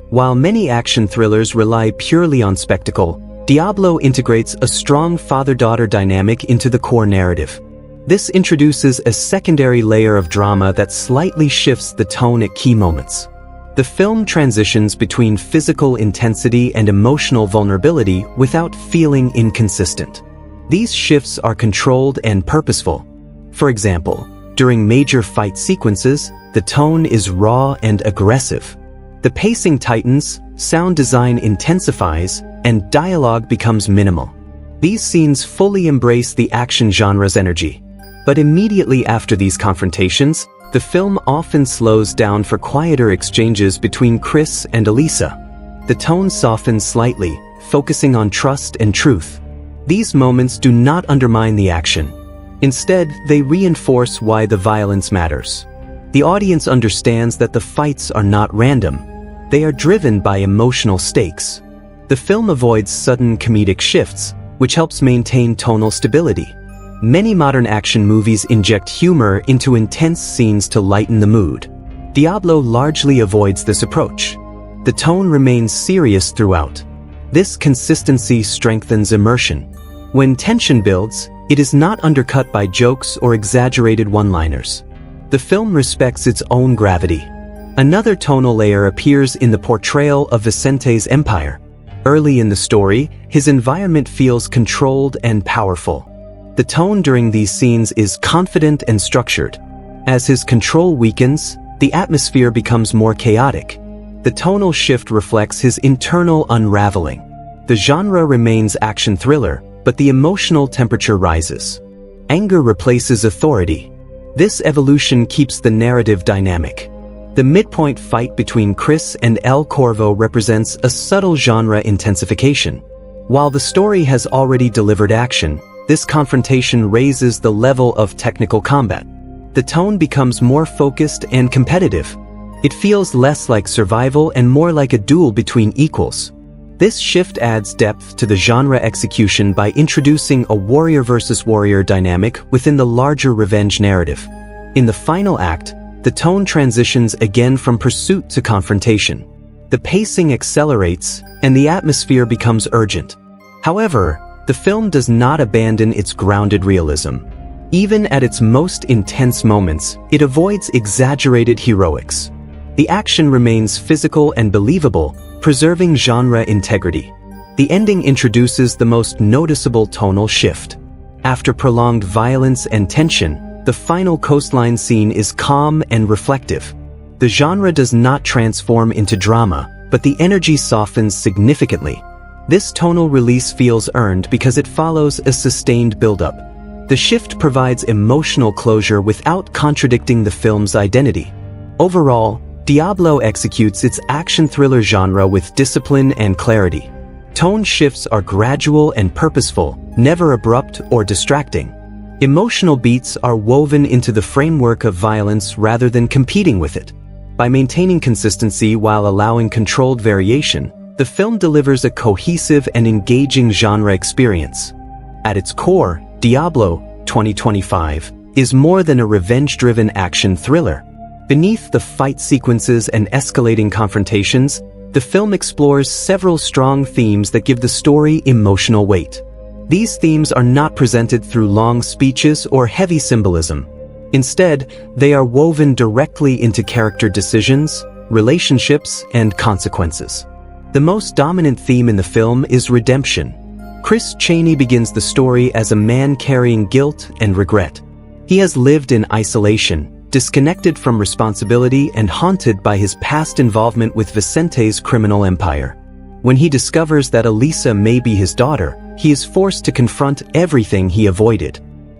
While many action thrillers rely purely on spectacle, Diablo integrates a strong father-daughter dynamic into the core narrative. This introduces a secondary layer of drama that slightly shifts the tone at key moments. The film transitions between physical intensity and emotional vulnerability without feeling inconsistent. These shifts are controlled and purposeful. For example, during major fight sequences, the tone is raw and aggressive. The pacing tightens, sound design intensifies, and dialogue becomes minimal. These scenes fully embrace the action genre's energy. But immediately after these confrontations, the film often slows down for quieter exchanges between Kris and Elisa. The tone softens slightly, focusing on trust and truth. These moments do not undermine the action. Instead, they reinforce why the violence matters. The audience understands that the fights are not random. They are driven by emotional stakes. The film avoids sudden comedic shifts, which helps maintain tonal stability. Many modern action movies inject humor into intense scenes to lighten the mood. Diablo largely avoids this approach. The tone remains serious throughout. This consistency strengthens immersion. When tension builds, it is not undercut by jokes or exaggerated one-liners. The film respects its own gravity. Another tonal layer appears in the portrayal of Vicente's empire. Early in the story, his environment feels controlled and powerful. The tone during these scenes is confident and structured. As his control weakens, the atmosphere becomes more chaotic. The tonal shift reflects his internal unraveling. The genre remains action thriller, but the emotional temperature rises. Anger replaces authority. This evolution keeps the narrative dynamic. The midpoint fight between Kris and El Corvo represents a subtle genre intensification. While the story has already delivered action, this confrontation raises the level of technical combat. The tone becomes more focused and competitive. It feels less like survival and more like a duel between equals. This shift adds depth to the genre execution by introducing a warrior versus warrior dynamic within the larger revenge narrative. In the final act, the tone transitions again from pursuit to confrontation. The pacing accelerates, and the atmosphere becomes urgent. However, the film does not abandon its grounded realism. Even at its most intense moments, it avoids exaggerated heroics. The action remains physical and believable, preserving genre integrity. The ending introduces the most noticeable tonal shift. After prolonged violence and tension, the final coastline scene is calm and reflective. The genre does not transform into drama, but the energy softens significantly. This tonal release feels earned because it follows a sustained buildup. The shift provides emotional closure without contradicting the film's identity. Overall, Diablo executes its action thriller genre with discipline and clarity. Tone shifts are gradual and purposeful, never abrupt or distracting. Emotional beats are woven into the framework of violence rather than competing with it. By maintaining consistency while allowing controlled variation, the film delivers a cohesive and engaging genre experience. At its core, Diablo 2025 is more than a revenge-driven action thriller. Beneath the fight sequences and escalating confrontations, the film explores several strong themes that give the story emotional weight. These themes are not presented through long speeches or heavy symbolism. Instead, they are woven directly into character decisions, relationships, and consequences. The most dominant theme in the film is redemption. Kris Chaney begins the story as a man carrying guilt and regret. He has lived in isolation, disconnected from responsibility and haunted by his past involvement with Vicente's criminal empire. When he discovers that Elisa may be his daughter, he is forced to confront everything he avoided.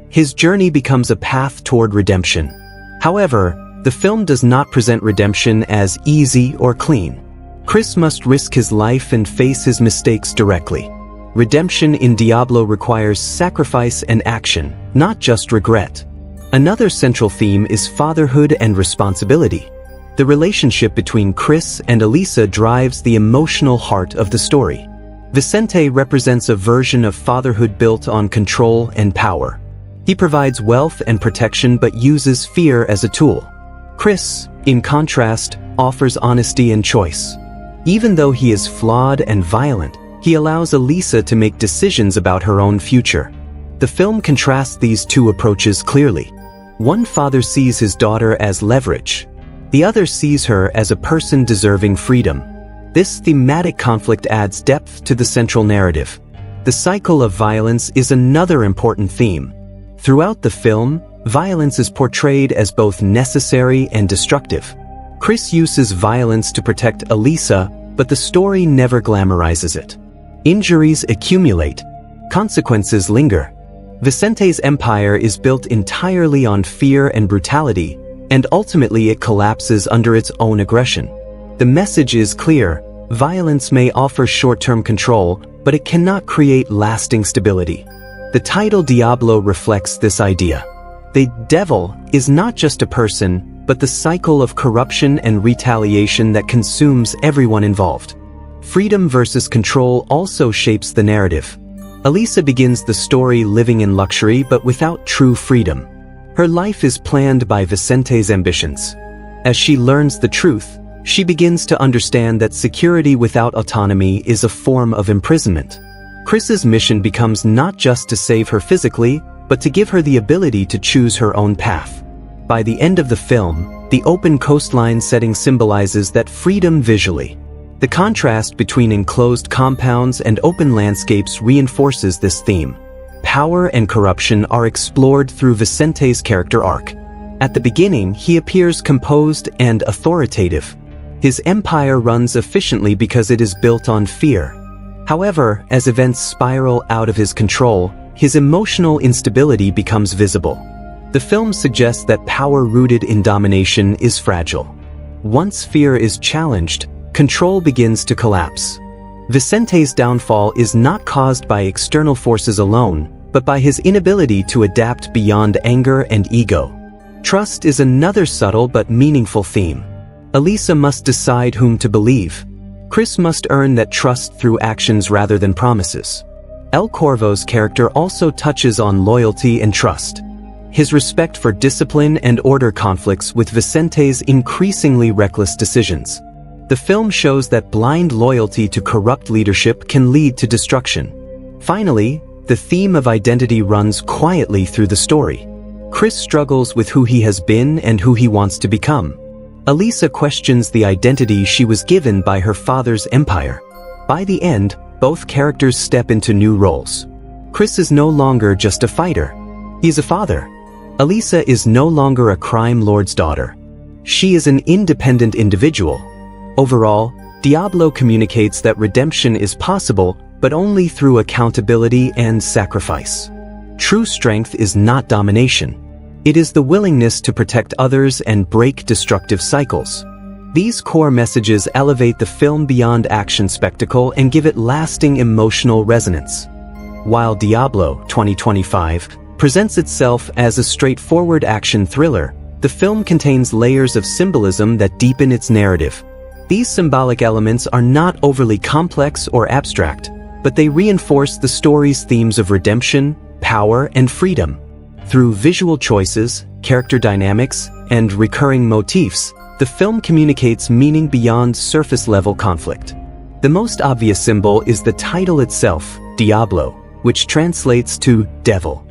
His journey becomes a path toward redemption. However, the film does not present redemption as easy or clean. Kris must risk his life and face his mistakes directly. Redemption in Diablo requires sacrifice and action, not just regret. Another central theme is fatherhood and responsibility. The relationship between Kris and Elisa drives the emotional heart of the story. Vicente represents a version of fatherhood built on control and power. He provides wealth and protection but uses fear as a tool. Kris, in contrast, offers honesty and choice. Even though he is flawed and violent, he allows Elisa to make decisions about her own future. The film contrasts these two approaches clearly. One father sees his daughter as leverage. The other sees her as a person deserving freedom. This thematic conflict adds depth to the central narrative. The cycle of violence is another important theme. Throughout the film, violence is portrayed as both necessary and destructive. Kris uses violence to protect Elisa, but the story never glamorizes it. Injuries accumulate. Consequences linger. Vicente's empire is built entirely on fear and brutality, and ultimately it collapses under its own aggression. The message is clear: violence may offer short-term control, but it cannot create lasting stability. The title Diablo reflects this idea. The devil is not just a person, but the cycle of corruption and retaliation that consumes everyone involved. Freedom versus control also shapes the narrative. Elisa begins the story living in luxury but without true freedom. Her life is planned by Vicente's ambitions. As she learns the truth, she begins to understand that security without autonomy is a form of imprisonment. Kris's mission becomes not just to save her physically, but to give her the ability to choose her own path. By the end of the film, the open coastline setting symbolizes that freedom visually. The contrast between enclosed compounds and open landscapes reinforces this theme. Power and corruption are explored through Vicente's character arc. At the beginning, he appears composed and authoritative. His empire runs efficiently because it is built on fear. However, as events spiral out of his control, his emotional instability becomes visible. The film suggests that power rooted in domination is fragile. Once fear is challenged, control begins to collapse. Vicente's downfall is not caused by external forces alone, but by his inability to adapt beyond anger and ego. Trust is another subtle but meaningful theme. Elisa must decide whom to believe. Kris must earn that trust through actions rather than promises. El Corvo's character also touches on loyalty and trust. His respect for discipline and order conflicts with Vicente's increasingly reckless decisions. The film shows that blind loyalty to corrupt leadership can lead to destruction. Finally, the theme of identity runs quietly through the story. Kris struggles with who he has been and who he wants to become. Elisa questions the identity she was given by her father's empire. By the end, both characters step into new roles. Kris is no longer just a fighter. He's a father. Elisa is no longer a crime lord's daughter. She is an independent individual. Overall, Diablo communicates that redemption is possible, but only through accountability and sacrifice. True strength is not domination. It is the willingness to protect others and break destructive cycles. These core messages elevate the film beyond action spectacle and give it lasting emotional resonance. While Diablo 2025 presents itself as a straightforward action thriller, the film contains layers of symbolism that deepen its narrative. These symbolic elements are not overly complex or abstract, but they reinforce the story's themes of redemption, power, and freedom. Through visual choices, character dynamics, and recurring motifs, the film communicates meaning beyond surface-level conflict. The most obvious symbol is the title itself, Diablo, which translates to devil.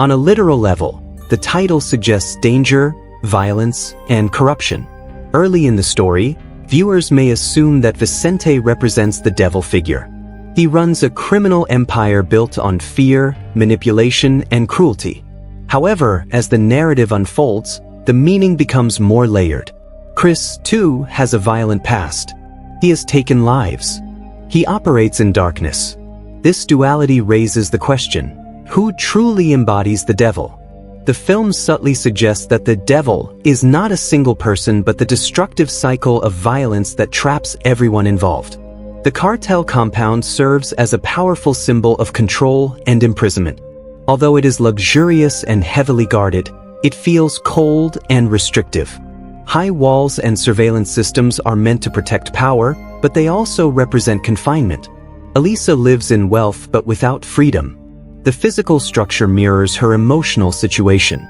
On a literal level, the title suggests danger, violence, and corruption. Early in the story, viewers may assume that Vicente represents the devil figure. He runs a criminal empire built on fear, manipulation, and cruelty. However, as the narrative unfolds, the meaning becomes more layered. Kris, too, has a violent past. He has taken lives. He operates in darkness. This duality raises the question, who truly embodies the devil? The film subtly suggests that the devil is not a single person but the destructive cycle of violence that traps everyone involved. The cartel compound serves as a powerful symbol of control and imprisonment. Although it is luxurious and heavily guarded, it feels cold and restrictive. High walls and surveillance systems are meant to protect power, but they also represent confinement. Elisa lives in wealth but without freedom. The physical structure mirrors her emotional situation.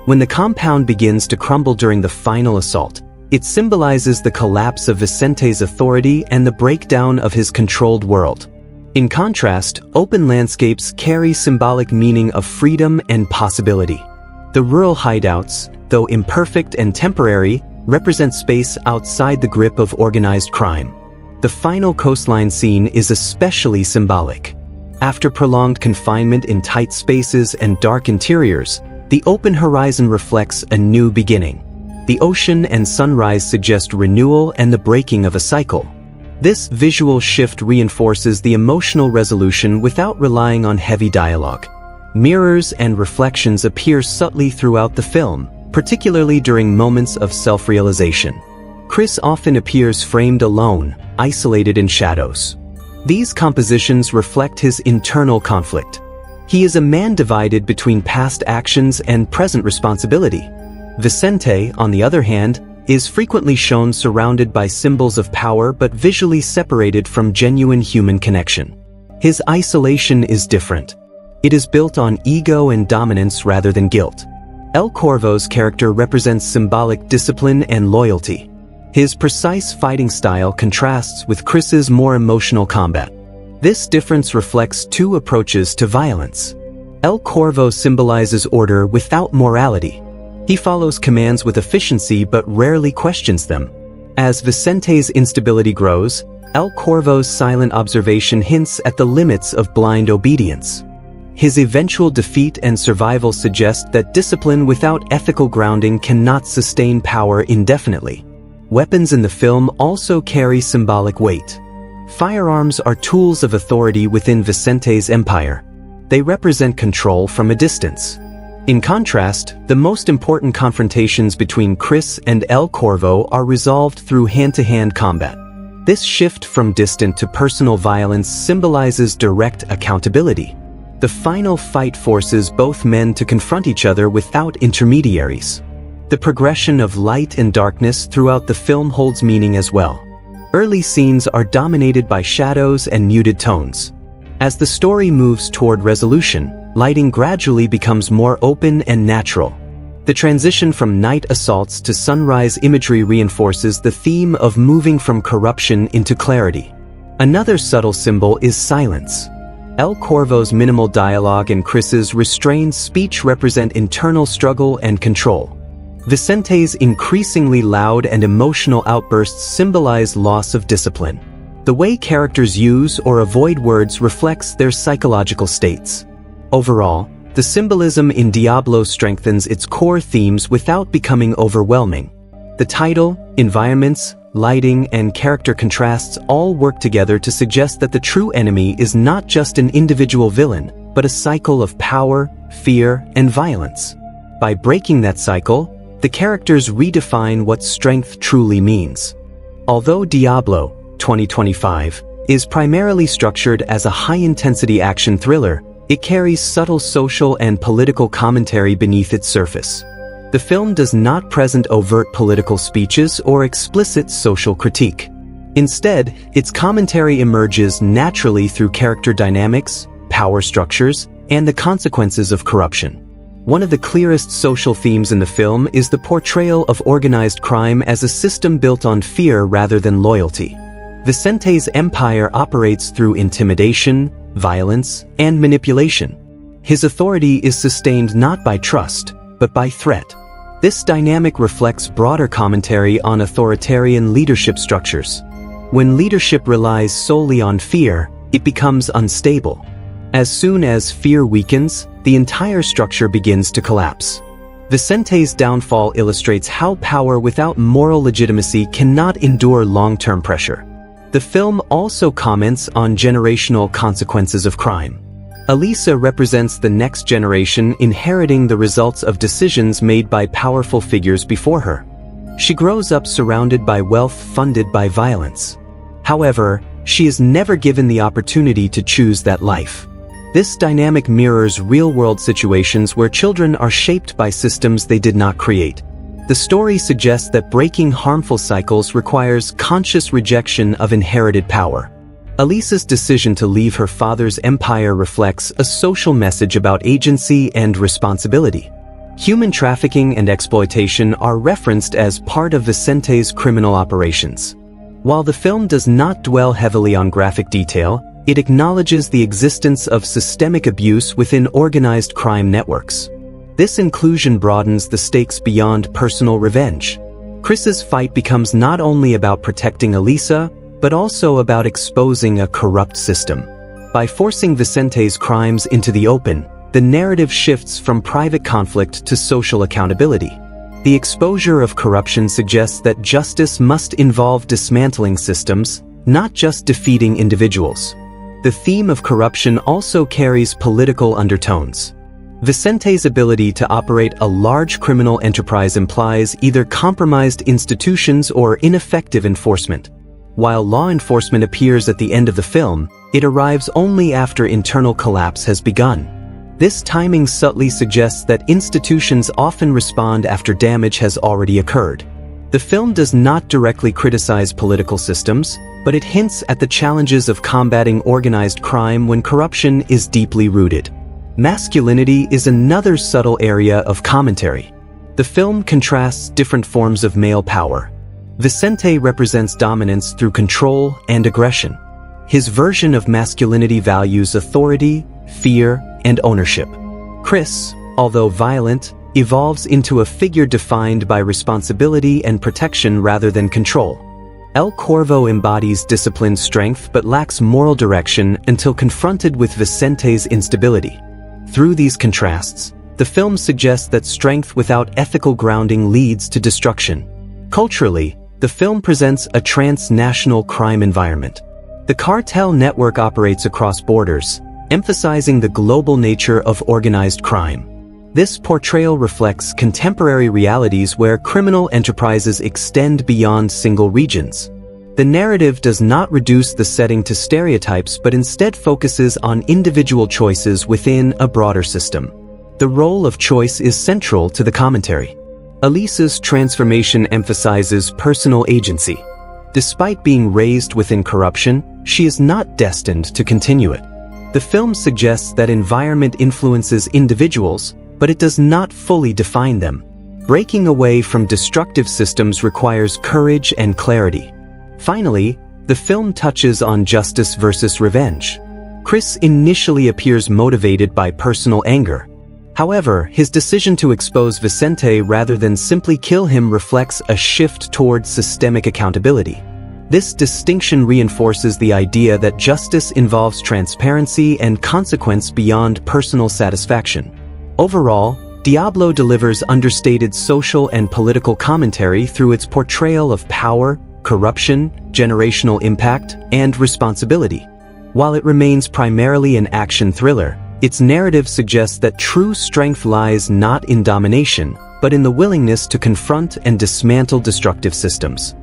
When the compound begins to crumble during the final assault, it symbolizes the collapse of Vicente's authority and the breakdown of his controlled world. In contrast, open landscapes carry symbolic meaning of freedom and possibility. The rural hideouts, though imperfect and temporary, represent space outside the grip of organized crime. The final coastline scene is especially symbolic. After prolonged confinement in tight spaces and dark interiors, the open horizon reflects a new beginning. The ocean and sunrise suggest renewal and the breaking of a cycle. This visual shift reinforces the emotional resolution without relying on heavy dialogue. Mirrors and reflections appear subtly throughout the film, particularly during moments of self-realization. Kris often appears framed alone, isolated in shadows. These compositions reflect his internal conflict. He is a man divided between past actions and present responsibility. Vicente, on the other hand, is frequently shown surrounded by symbols of power but visually separated from genuine human connection. His isolation is different. It is built on ego and dominance rather than guilt. El Corvo's character represents symbolic discipline and loyalty. His precise fighting style contrasts with Kris's more emotional combat. This difference reflects two approaches to violence. El Corvo symbolizes order without morality. He follows commands with efficiency but rarely questions them. As Vicente's instability grows, El Corvo's silent observation hints at the limits of blind obedience. His eventual defeat and survival suggest that discipline without ethical grounding cannot sustain power indefinitely. Weapons in the film also carry symbolic weight. Firearms are tools of authority within Vicente's empire. They represent control from a distance. In contrast, the most important confrontations between Kris and El Corvo are resolved through hand-to-hand combat. This shift from distant to personal violence symbolizes direct accountability. The final fight forces both men to confront each other without intermediaries. The progression of light and darkness throughout the film holds meaning as well. Early scenes are dominated by shadows and muted tones. As the story moves toward resolution, lighting gradually becomes more open and natural. The transition from night assaults to sunrise imagery reinforces the theme of moving from corruption into clarity. Another subtle symbol is silence. El Corvo's minimal dialogue and Kris's restrained speech represent internal struggle and control. Vicente's increasingly loud and emotional outbursts symbolize loss of discipline. The way characters use or avoid words reflects their psychological states. Overall, the symbolism in Diablo strengthens its core themes without becoming overwhelming. The title, environments, lighting, and character contrasts all work together to suggest that the true enemy is not just an individual villain, but a cycle of power, fear, and violence. By breaking that cycle, the characters redefine what strength truly means. Although Diablo 2025 is primarily structured as a high-intensity action thriller, it carries subtle social and political commentary beneath its surface. The film does not present overt political speeches or explicit social critique. Instead, its commentary emerges naturally through character dynamics, power structures, and the consequences of corruption. One of the clearest social themes in the film is the portrayal of organized crime as a system built on fear rather than loyalty. Vicente's empire operates through intimidation, violence, and manipulation. His authority is sustained not by trust, but by threat. This dynamic reflects broader commentary on authoritarian leadership structures. When leadership relies solely on fear, it becomes unstable. As soon as fear weakens, the entire structure begins to collapse. Vicente's downfall illustrates how power without moral legitimacy cannot endure long-term pressure. The film also comments on generational consequences of crime. Elisa represents the next generation inheriting the results of decisions made by powerful figures before her. She grows up surrounded by wealth funded by violence. However, she is never given the opportunity to choose that life. This dynamic mirrors real-world situations where children are shaped by systems they did not create. The story suggests that breaking harmful cycles requires conscious rejection of inherited power. Elisa's decision to leave her father's empire reflects a social message about agency and responsibility. Human trafficking and exploitation are referenced as part of Vicente's criminal operations. While the film does not dwell heavily on graphic detail, it acknowledges the existence of systemic abuse within organized crime networks. This inclusion broadens the stakes beyond personal revenge. Kris's fight becomes not only about protecting Elisa, but also about exposing a corrupt system. By forcing Vicente's crimes into the open, the narrative shifts from private conflict to social accountability. The exposure of corruption suggests that justice must involve dismantling systems, not just defeating individuals. The theme of corruption also carries political undertones. Vicente's ability to operate a large criminal enterprise implies either compromised institutions or ineffective enforcement. While law enforcement appears at the end of the film, it arrives only after internal collapse has begun. This timing subtly suggests that institutions often respond after damage has already occurred. The film does not directly criticize political systems, but it hints at the challenges of combating organized crime when corruption is deeply rooted. Masculinity is another subtle area of commentary. The film contrasts different forms of male power. Vicente represents dominance through control and aggression. His version of masculinity values authority, fear, and ownership. Kris, although violent, evolves into a figure defined by responsibility and protection rather than control. El Corvo embodies disciplined strength but lacks moral direction until confronted with Vicente's instability. Through these contrasts, the film suggests that strength without ethical grounding leads to destruction. Culturally, the film presents a transnational crime environment. The cartel network operates across borders, emphasizing the global nature of organized crime. This portrayal reflects contemporary realities where criminal enterprises extend beyond single regions. The narrative does not reduce the setting to stereotypes but instead focuses on individual choices within a broader system. The role of choice is central to the commentary. Elisa's transformation emphasizes personal agency. Despite being raised within corruption, she is not destined to continue it. The film suggests that environment influences individuals, but it does not fully define them. Breaking away from destructive systems requires courage and clarity. Finally, the film touches on justice versus revenge. Kris initially appears motivated by personal anger. However, his decision to expose Vicente rather than simply kill him reflects a shift towards systemic accountability. This distinction reinforces the idea that justice involves transparency and consequence beyond personal satisfaction. Overall, Diablo delivers understated social and political commentary through its portrayal of power, corruption, generational impact, and responsibility. While it remains primarily an action thriller, its narrative suggests that true strength lies not in domination, but in the willingness to confront and dismantle destructive systems.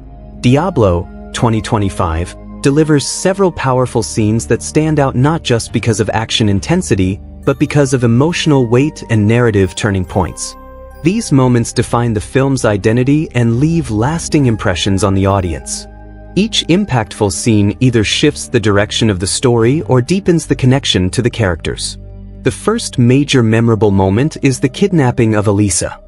Diablo, 2025, delivers several powerful scenes that stand out not just because of action intensity, but because of emotional weight and narrative turning points. These moments define the film's identity and leave lasting impressions on the audience. Each impactful scene either shifts the direction of the story or deepens the connection to the characters. The first major memorable moment is the kidnapping of Elisa.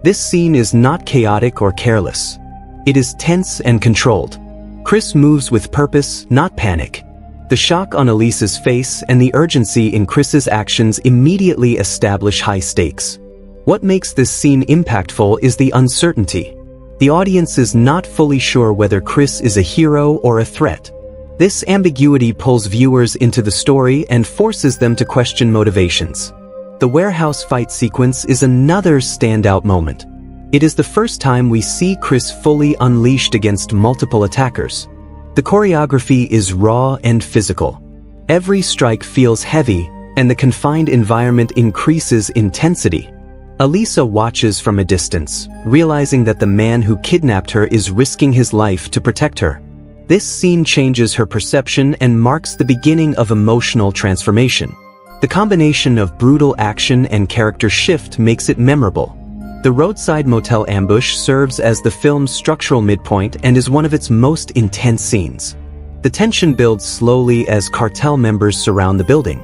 This scene is not chaotic or careless. It is tense and controlled. Kris moves with purpose, not panic. The shock on Elisa's face and the urgency in Kris's actions immediately establish high stakes. What makes this scene impactful is the uncertainty. The audience is not fully sure whether Kris is a hero or a threat. This ambiguity pulls viewers into the story and forces them to question motivations. The warehouse fight sequence is another standout moment. It is the first time we see Kris fully unleashed against multiple attackers. The choreography is raw and physical. Every strike feels heavy, and the confined environment increases intensity. Elisa watches from a distance, realizing that the man who kidnapped her is risking his life to protect her. This scene changes her perception and marks the beginning of emotional transformation. The combination of brutal action and character shift makes it memorable. The roadside motel ambush serves as the film's structural midpoint and is one of its most intense scenes. The tension builds slowly as cartel members surround the building.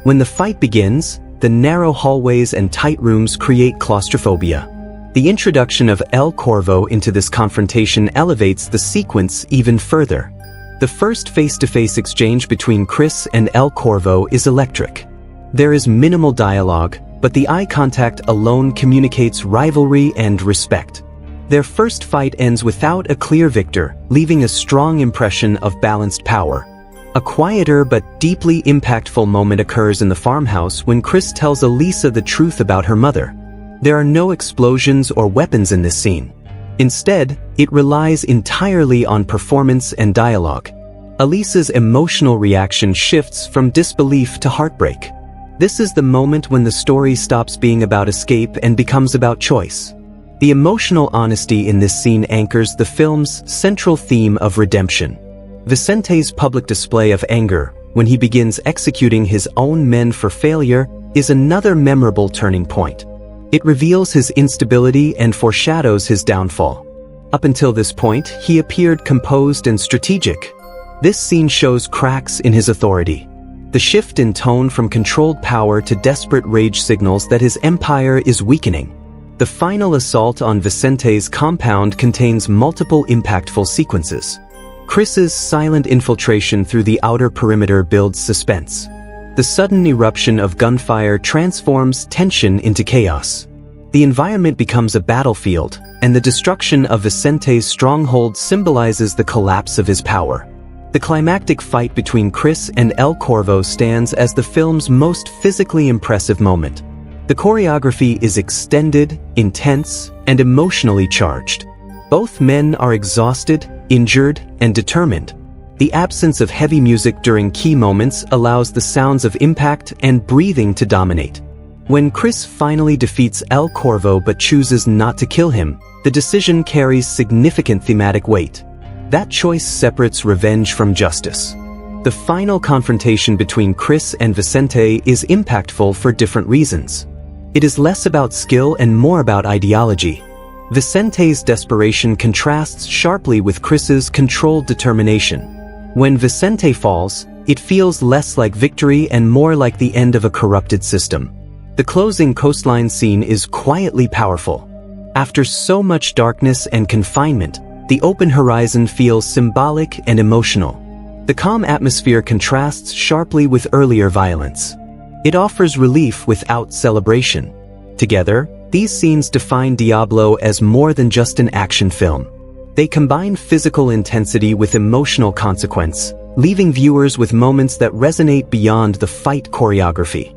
When the fight begins, the narrow hallways and tight rooms create claustrophobia. The introduction of El Corvo into this confrontation elevates the sequence even further. The first face-to-face exchange between Kris and El Corvo is electric. There is minimal dialogue, but the eye contact alone communicates rivalry and respect. Their first fight ends without a clear victor, leaving a strong impression of balanced power. A quieter but deeply impactful moment occurs in the farmhouse when Kris tells Elisa the truth about her mother. There are no explosions or weapons in this scene. Instead, it relies entirely on performance and dialogue. Elisa's emotional reaction shifts from disbelief to heartbreak. This is the moment when the story stops being about escape and becomes about choice. The emotional honesty in this scene anchors the film's central theme of redemption. Vicente's public display of anger, when he begins executing his own men for failure, is another memorable turning point. It reveals his instability and foreshadows his downfall. Up until this point, he appeared composed and strategic. This scene shows cracks in his authority. The shift in tone from controlled power to desperate rage signals that his empire is weakening. The final assault on Vicente's compound contains multiple impactful sequences. Kris's silent infiltration through the outer perimeter builds suspense. The sudden eruption of gunfire transforms tension into chaos. The environment becomes a battlefield, and the destruction of Vicente's stronghold symbolizes the collapse of his power. The climactic fight between Kris and El Corvo stands as the film's most physically impressive moment. The choreography is extended, intense, and emotionally charged. Both men are exhausted, injured, and determined. The absence of heavy music during key moments allows the sounds of impact and breathing to dominate. When Kris finally defeats El Corvo but chooses not to kill him, the decision carries significant thematic weight. That choice separates revenge from justice. The final confrontation between Kris and Vicente is impactful for different reasons. It is less about skill and more about ideology. Vicente's desperation contrasts sharply with Kris's controlled determination. When Vicente falls, it feels less like victory and more like the end of a corrupted system. The closing coastline scene is quietly powerful. After so much darkness and confinement, the open horizon feels symbolic and emotional. The calm atmosphere contrasts sharply with earlier violence. It offers relief without celebration. Together, these scenes define Diablo as more than just an action film. They combine physical intensity with emotional consequence, leaving viewers with moments that resonate beyond the fight choreography.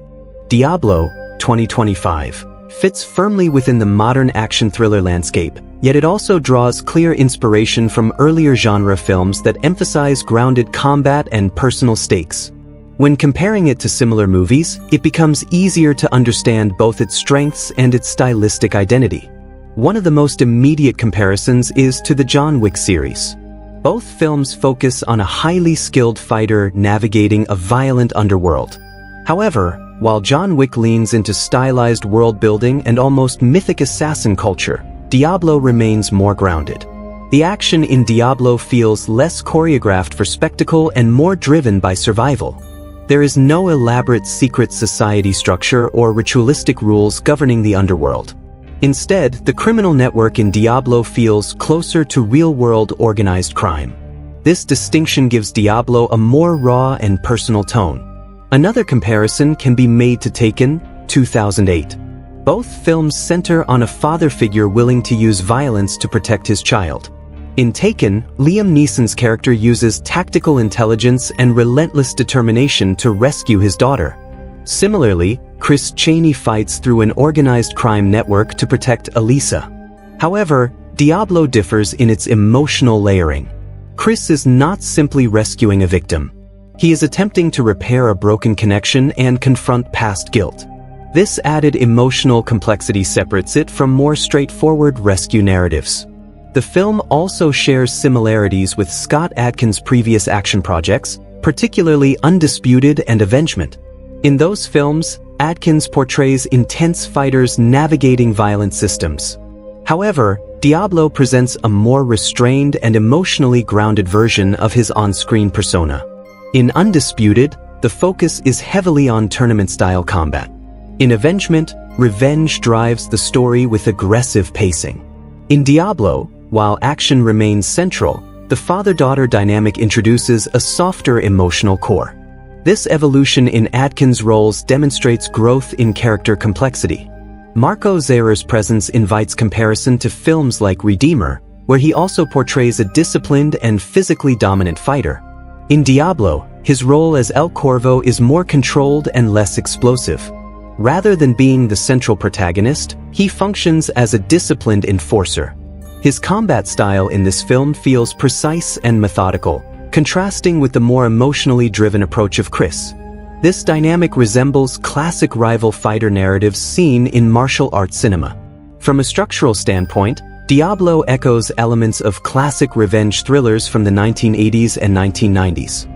Diablo 2025 fits firmly within the modern action thriller landscape, yet it also draws clear inspiration from earlier genre films that emphasize grounded combat and personal stakes. When comparing it to similar movies, it becomes easier to understand both its strengths and its stylistic identity. One of the most immediate comparisons is to the John Wick series. Both films focus on a highly skilled fighter navigating a violent underworld. However, while John Wick leans into stylized world-building and almost mythic assassin culture, Diablo remains more grounded. The action in Diablo feels less choreographed for spectacle and more driven by survival. There is no elaborate secret society structure or ritualistic rules governing the underworld. Instead, the criminal network in Diablo feels closer to real-world organized crime. This distinction gives Diablo a more raw and personal tone. Another comparison can be made to Taken 2008. Both films center on a father figure willing to use violence to protect his child. In Taken, Liam Neeson's character uses tactical intelligence and relentless determination to rescue his daughter. Similarly, Kris Chaney fights through an organized crime network to protect Elisa. However, Diablo differs in its emotional layering. Kris is not simply rescuing a victim. He is attempting to repair a broken connection and confront past guilt. This added emotional complexity separates it from more straightforward rescue narratives. The film also shares similarities with Scott Adkins' previous action projects, particularly Undisputed and Avengement. In those films, Adkins portrays intense fighters navigating violent systems. However, Diablo presents a more restrained and emotionally grounded version of his on-screen persona. In Undisputed, the focus is heavily on tournament-style combat. In Avengement, revenge drives the story with aggressive pacing. In Diablo, while action remains central, the father-daughter dynamic introduces a softer emotional core. This evolution in Adkins' roles demonstrates growth in character complexity. Marko Zaror's presence invites comparison to films like Redeemer, where he also portrays a disciplined and physically dominant fighter. In Diablo, his role as El Corvo is more controlled and less explosive. Rather than being the central protagonist, he functions as a disciplined enforcer. His combat style in this film feels precise and methodical, contrasting with the more emotionally driven approach of Kris. This dynamic resembles classic rival fighter narratives seen in martial arts cinema. From a structural standpoint, Diablo echoes elements of classic revenge thrillers from the 1980s and 1990s.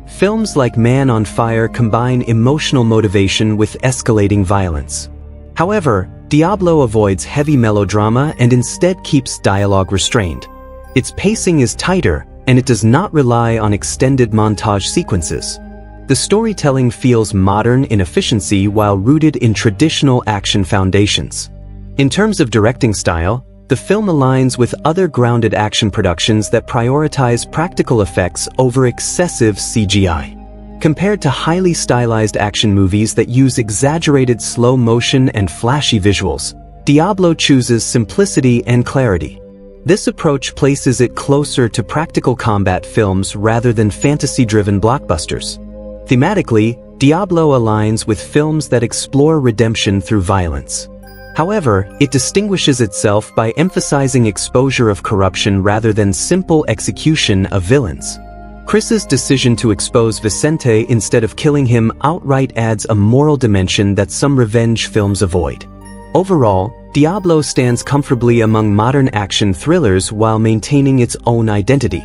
Films like Man on Fire combine emotional motivation with escalating violence. However, Diablo avoids heavy melodrama and instead keeps dialogue restrained. Its pacing is tighter, and it does not rely on extended montage sequences. The storytelling feels modern in efficiency while rooted in traditional action foundations. In terms of directing style, the film aligns with other grounded action productions that prioritize practical effects over excessive CGI. Compared to highly stylized action movies that use exaggerated slow motion and flashy visuals, Diablo chooses simplicity and clarity. This approach places it closer to practical combat films rather than fantasy-driven blockbusters. Thematically, Diablo aligns with films that explore redemption through violence. However, it distinguishes itself by emphasizing exposure of corruption rather than simple execution of villains. Kris's decision to expose Vicente instead of killing him outright adds a moral dimension that some revenge films avoid. Overall, Diablo stands comfortably among modern action thrillers while maintaining its own identity.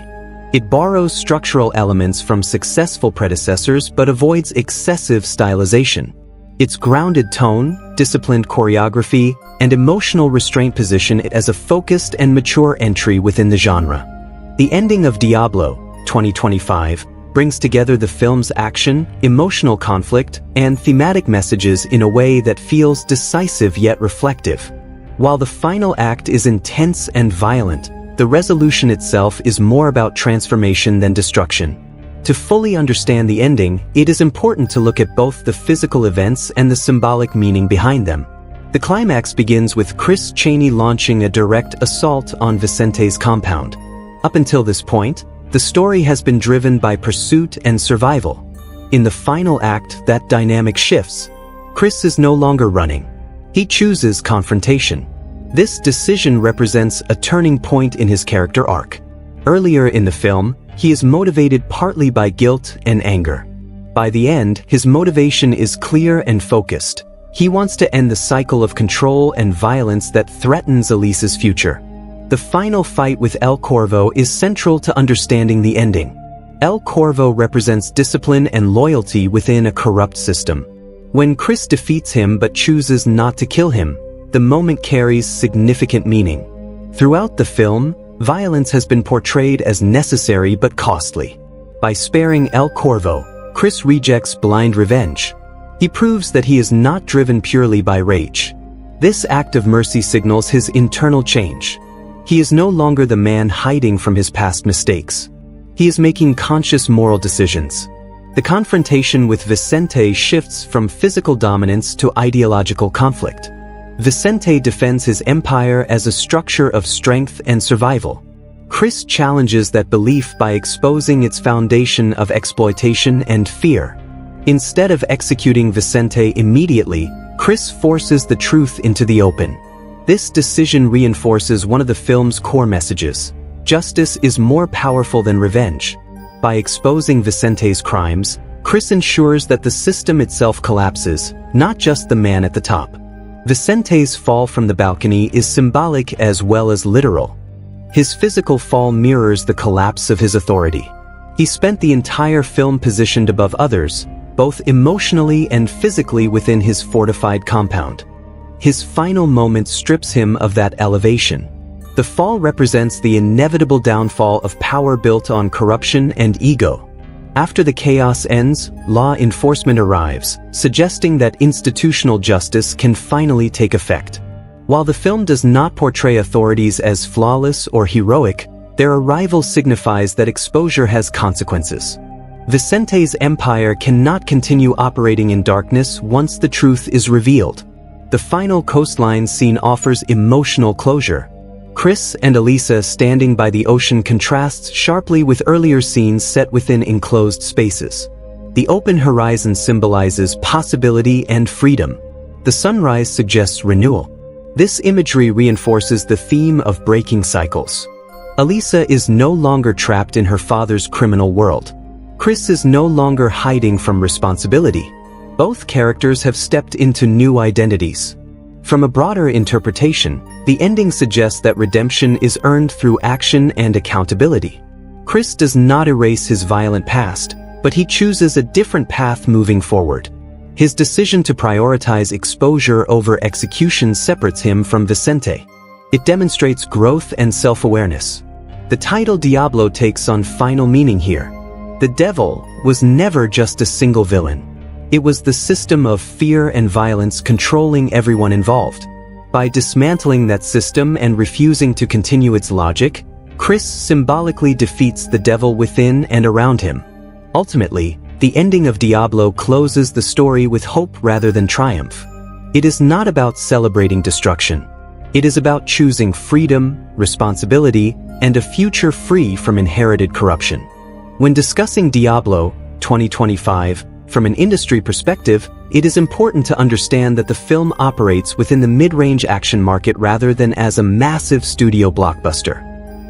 It borrows structural elements from successful predecessors but avoids excessive stylization. Its grounded tone, disciplined choreography, and emotional restraint position it as a focused and mature entry within the genre. The ending of Diablo 2025 brings together the film's action, emotional conflict, and thematic messages in a way that feels decisive yet reflective. While the final act is intense and violent, the resolution itself is more about transformation than destruction. To fully understand the ending, it is important to look at both the physical events and the symbolic meaning behind them. The climax begins with Kris Chaney launching a direct assault on Vicente's compound. Up until this point, the story has been driven by pursuit and survival. In the final act, that dynamic shifts. Kris is no longer running. He chooses confrontation. This decision represents a turning point in his character arc. Earlier in the film, he is motivated partly by guilt and anger. By the end, his motivation is clear and focused. He wants to end the cycle of control and violence that threatens Elisa's future. The final fight with El Corvo is central to understanding the ending. El Corvo represents discipline and loyalty within a corrupt system. When Kris defeats him but chooses not to kill him, the moment carries significant meaning. Throughout the film, violence has been portrayed as necessary but costly. By sparing El Corvo, Kris rejects blind revenge. He proves that he is not driven purely by rage. This act of mercy signals his internal change. He is no longer the man hiding from his past mistakes. He is making conscious moral decisions. The confrontation with Vicente shifts from physical dominance to ideological conflict. Vicente defends his empire as a structure of strength and survival. Kris challenges that belief by exposing its foundation of exploitation and fear. Instead of executing Vicente immediately, Kris forces the truth into the open. This decision reinforces one of the film's core messages. Justice is more powerful than revenge. By exposing Vicente's crimes, Kris ensures that the system itself collapses, not just the man at the top. Vicente's fall from the balcony is symbolic as well as literal. His physical fall mirrors the collapse of his authority. He spent the entire film positioned above others, both emotionally and physically within his fortified compound. His final moment strips him of that elevation. The fall represents the inevitable downfall of power built on corruption and ego. After the chaos ends, law enforcement arrives, suggesting that institutional justice can finally take effect. While the film does not portray authorities as flawless or heroic, their arrival signifies that exposure has consequences. Vicente's empire cannot continue operating in darkness once the truth is revealed. The final coastline scene offers emotional closure. Kris and Elisa standing by the ocean contrasts sharply with earlier scenes set within enclosed spaces. The open horizon symbolizes possibility and freedom. The sunrise suggests renewal. This imagery reinforces the theme of breaking cycles. Elisa is no longer trapped in her father's criminal world. Kris is no longer hiding from responsibility. Both characters have stepped into new identities. From a broader interpretation, the ending suggests that redemption is earned through action and accountability. Kris does not erase his violent past, but he chooses a different path moving forward. His decision to prioritize exposure over execution separates him from Vicente. It demonstrates growth and self-awareness. The title Diablo takes on final meaning here. The devil was never just a single villain. It was the system of fear and violence controlling everyone involved. By dismantling that system and refusing to continue its logic, Kris symbolically defeats the devil within and around him. Ultimately, the ending of Diablo closes the story with hope rather than triumph. It is not about celebrating destruction. It is about choosing freedom, responsibility, and a future free from inherited corruption. When discussing Diablo 2025, from an industry perspective, it is important to understand that the film operates within the mid-range action market rather than as a massive studio blockbuster.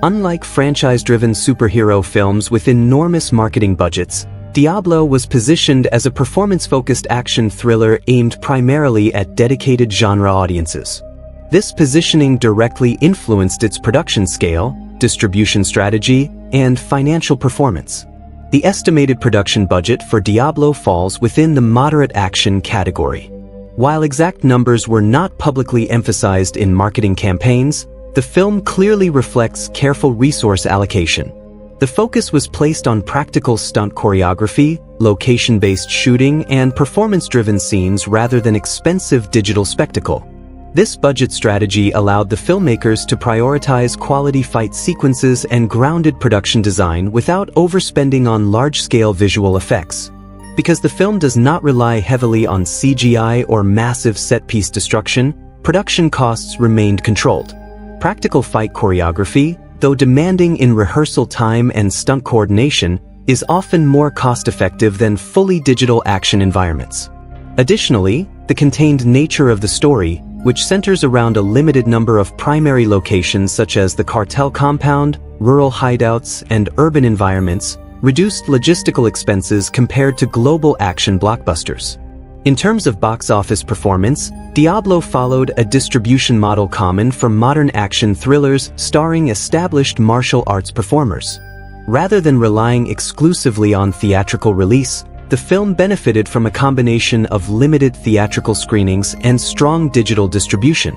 Unlike franchise-driven superhero films with enormous marketing budgets, Diablo was positioned as a performance-focused action thriller aimed primarily at dedicated genre audiences. This positioning directly influenced its production scale, distribution strategy, and financial performance. The estimated production budget for Diablo falls within the moderate action category. While exact numbers were not publicly emphasized in marketing campaigns, the film clearly reflects careful resource allocation. The focus was placed on practical stunt choreography, location-based shooting, and performance-driven scenes rather than expensive digital spectacle. This budget strategy allowed the filmmakers to prioritize quality fight sequences and grounded production design without overspending on large-scale visual effects. Because the film does not rely heavily on CGI or massive set-piece destruction, production costs remained controlled. Practical fight choreography, though demanding in rehearsal time and stunt coordination, is often more cost-effective than fully digital action environments. Additionally, the contained nature of the story, which centers around a limited number of primary locations such as the cartel compound, rural hideouts, and urban environments, reduced logistical expenses compared to global action blockbusters. In terms of box office performance, Diablo followed a distribution model common for modern action thrillers starring established martial arts performers. Rather than relying exclusively on theatrical release, the film benefited from a combination of limited theatrical screenings and strong digital distribution.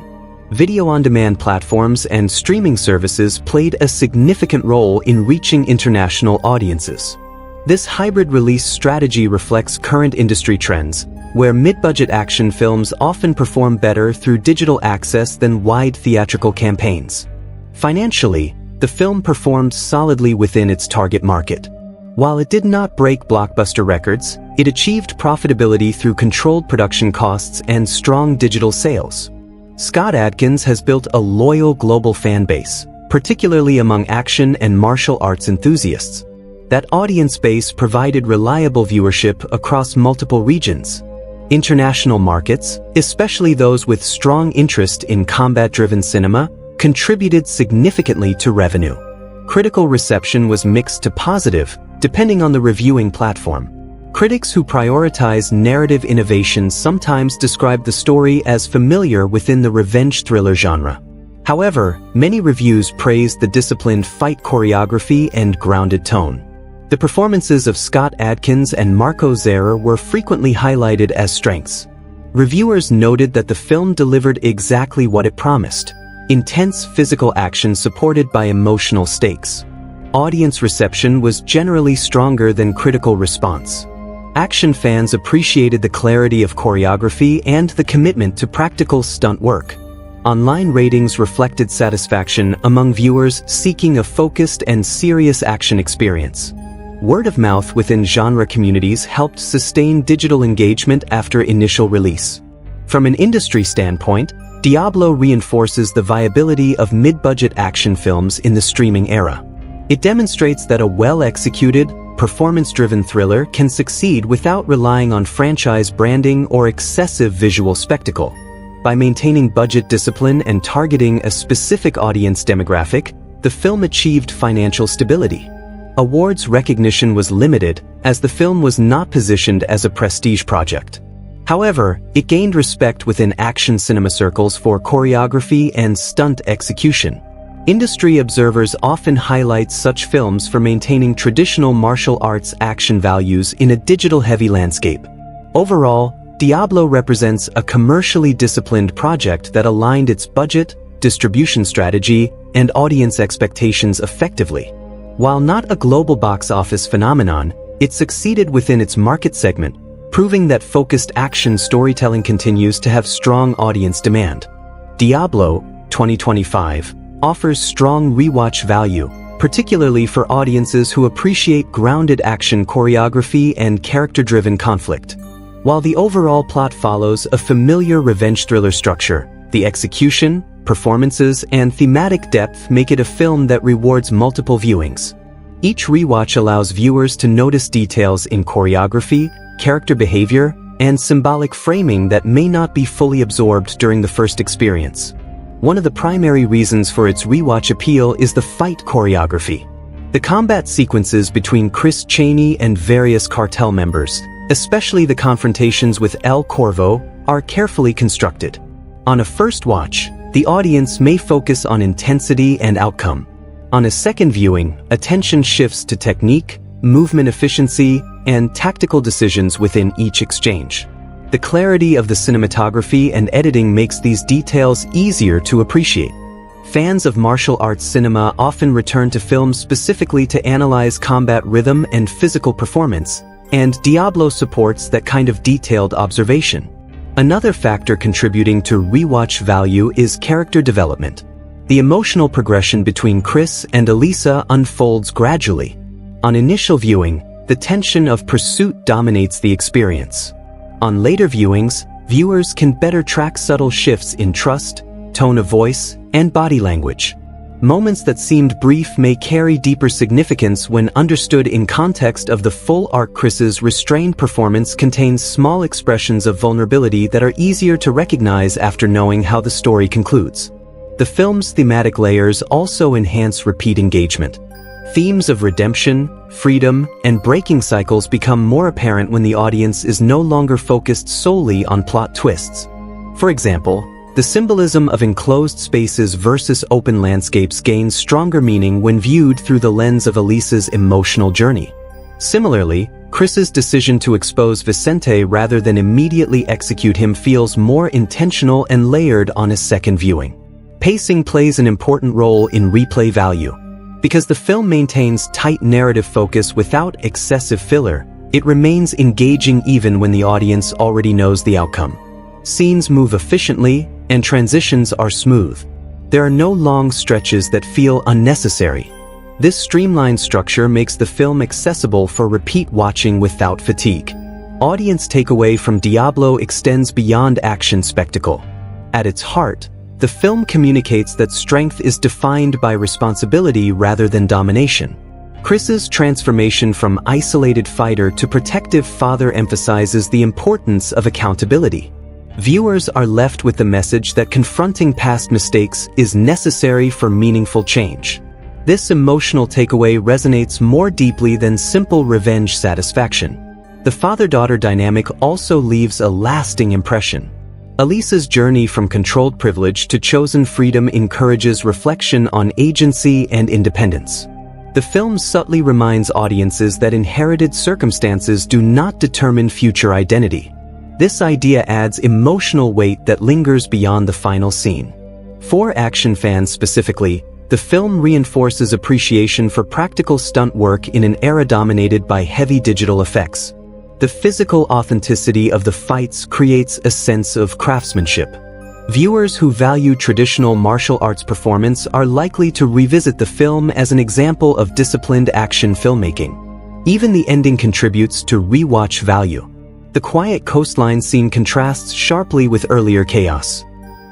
Video-on-demand platforms and streaming services played a significant role in reaching international audiences. This hybrid release strategy reflects current industry trends, where mid-budget action films often perform better through digital access than wide theatrical campaigns. Financially, the film performed solidly within its target market. While it did not break blockbuster records, it achieved profitability through controlled production costs and strong digital sales. Scott Adkins has built a loyal global fan base, particularly among action and martial arts enthusiasts. That audience base provided reliable viewership across multiple regions. International markets, especially those with strong interest in combat-driven cinema, contributed significantly to revenue. Critical reception was mixed to positive, depending on the reviewing platform. Critics who prioritize narrative innovation sometimes describe the story as familiar within the revenge thriller genre. However, many reviews praised the disciplined fight choreography and grounded tone. The performances of Scott Adkins and Marko Zaror were frequently highlighted as strengths. Reviewers noted that the film delivered exactly what it promised: intense physical action supported by emotional stakes. Audience reception was generally stronger than critical response. Action fans appreciated the clarity of choreography and the commitment to practical stunt work. Online ratings reflected satisfaction among viewers seeking a focused and serious action experience. Word of mouth within genre communities helped sustain digital engagement after initial release. From an industry standpoint, Diablo reinforces the viability of mid-budget action films in the streaming era. It demonstrates that a well-executed, performance-driven thriller can succeed without relying on franchise branding or excessive visual spectacle. By maintaining budget discipline and targeting a specific audience demographic, the film achieved financial stability. Awards recognition was limited, as the film was not positioned as a prestige project. However, it gained respect within action cinema circles for choreography and stunt execution. Industry observers often highlight such films for maintaining traditional martial arts action values in a digital-heavy landscape. Overall, Diablo represents a commercially disciplined project that aligned its budget, distribution strategy, and audience expectations effectively. While not a global box office phenomenon, it succeeded within its market segment, proving that focused action storytelling continues to have strong audience demand. Diablo 2025 offers strong rewatch value, particularly for audiences who appreciate grounded action choreography and character-driven conflict. While the overall plot follows a familiar revenge thriller structure, the execution, performances, and thematic depth make it a film that rewards multiple viewings. Each rewatch allows viewers to notice details in choreography, character behavior, and symbolic framing that may not be fully absorbed during the first experience. One of the primary reasons for its rewatch appeal is the fight choreography. The combat sequences between Kris Chaney and various cartel members, especially the confrontations with El Corvo, are carefully constructed. On a first watch, the audience may focus on intensity and outcome. On a second viewing, attention shifts to technique, movement efficiency, and tactical decisions within each exchange. The clarity of the cinematography and editing makes these details easier to appreciate. Fans of martial arts cinema often return to films specifically to analyze combat rhythm and physical performance, and Diablo supports that kind of detailed observation. Another factor contributing to rewatch value is character development. The emotional progression between Kris and Elisa unfolds gradually. On initial viewing, the tension of pursuit dominates the experience. On later viewings, viewers can better track subtle shifts in trust, tone of voice, and body language. Moments that seemed brief may carry deeper significance when understood in context of the full arc. Kris's restrained performance contains small expressions of vulnerability that are easier to recognize after knowing how the story concludes. The film's thematic layers also enhance repeat engagement. Themes of redemption, freedom, and breaking cycles become more apparent when the audience is no longer focused solely on plot twists. For example, the symbolism of enclosed spaces versus open landscapes gains stronger meaning when viewed through the lens of Elisa's emotional journey. Similarly, Kris's decision to expose Vicente rather than immediately execute him feels more intentional and layered on a second viewing. Pacing plays an important role in replay value. Because the film maintains tight narrative focus without excessive filler, it remains engaging even when the audience already knows the outcome. Scenes move efficiently, and transitions are smooth. There are no long stretches that feel unnecessary. This streamlined structure makes the film accessible for repeat watching without fatigue. Audience takeaway from Diablo extends beyond action spectacle. At its heart, the film communicates that strength is defined by responsibility rather than domination. Kris's transformation from isolated fighter to protective father emphasizes the importance of accountability. Viewers are left with the message that confronting past mistakes is necessary for meaningful change. This emotional takeaway resonates more deeply than simple revenge satisfaction. The father-daughter dynamic also leaves a lasting impression. Elisa's journey from controlled privilege to chosen freedom encourages reflection on agency and independence. The film subtly reminds audiences that inherited circumstances do not determine future identity. This idea adds emotional weight that lingers beyond the final scene. For action fans specifically, the film reinforces appreciation for practical stunt work in an era dominated by heavy digital effects. The physical authenticity of the fights creates a sense of craftsmanship. Viewers who value traditional martial arts performance are likely to revisit the film as an example of disciplined action filmmaking. Even the ending contributes to rewatch value. The quiet coastline scene contrasts sharply with earlier chaos.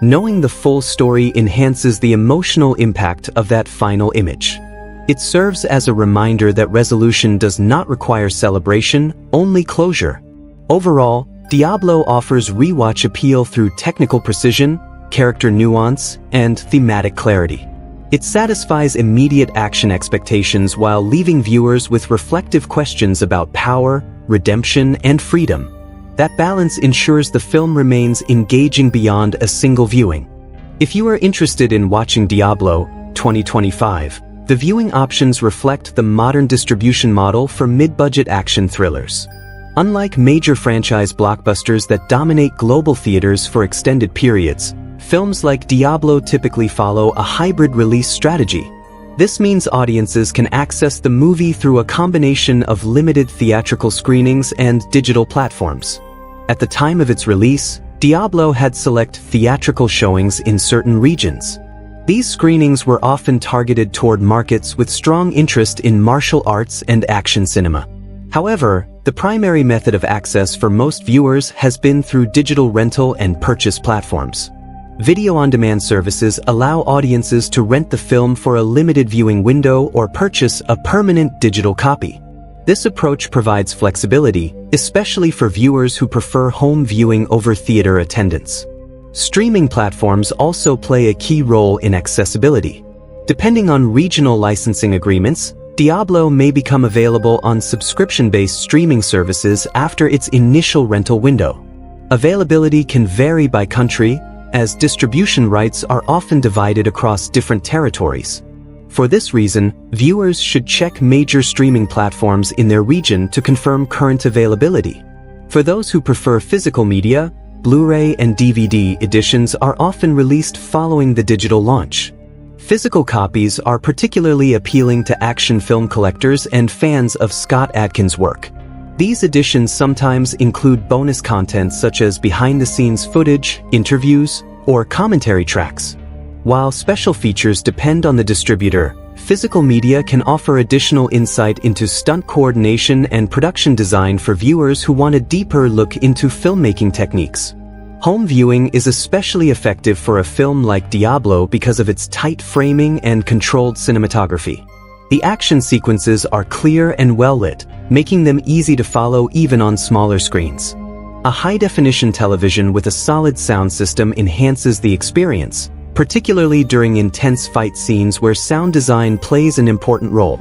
Knowing the full story enhances the emotional impact of that final image. It serves as a reminder that resolution does not require celebration, only closure. Overall, Diablo offers rewatch appeal through technical precision, character nuance, and thematic clarity. It satisfies immediate action expectations while leaving viewers with reflective questions about power, redemption, and freedom. That balance ensures the film remains engaging beyond a single viewing. If you are interested in watching Diablo 2025, the viewing options reflect the modern distribution model for mid-budget action thrillers. Unlike major franchise blockbusters that dominate global theaters for extended periods, films like Diablo typically follow a hybrid release strategy. This means audiences can access the movie through a combination of limited theatrical screenings and digital platforms. At the time of its release, Diablo had select theatrical showings in certain regions. These screenings were often targeted toward markets with strong interest in martial arts and action cinema. However, the primary method of access for most viewers has been through digital rental and purchase platforms. Video-on-demand services allow audiences to rent the film for a limited viewing window or purchase a permanent digital copy. This approach provides flexibility, especially for viewers who prefer home viewing over theater attendance. Streaming platforms also play a key role in accessibility. Depending on regional licensing agreements, Diablo may become available on subscription-based streaming services after its initial rental window. Availability can vary by country, as distribution rights are often divided across different territories. For this reason, viewers should check major streaming platforms in their region to confirm current availability. For those who prefer physical media, Blu-ray and DVD editions are often released following the digital launch. Physical copies are particularly appealing to action film collectors and fans of Scott Adkins' work. These editions sometimes include bonus content such as behind-the-scenes footage, interviews, or commentary tracks. While special features depend on the distributor, physical media can offer additional insight into stunt coordination and production design for viewers who want a deeper look into filmmaking techniques. Home viewing is especially effective for a film like Diablo because of its tight framing and controlled cinematography. The action sequences are clear and well-lit, making them easy to follow even on smaller screens. A high-definition television with a solid sound system enhances the experience, particularly during intense fight scenes where sound design plays an important role.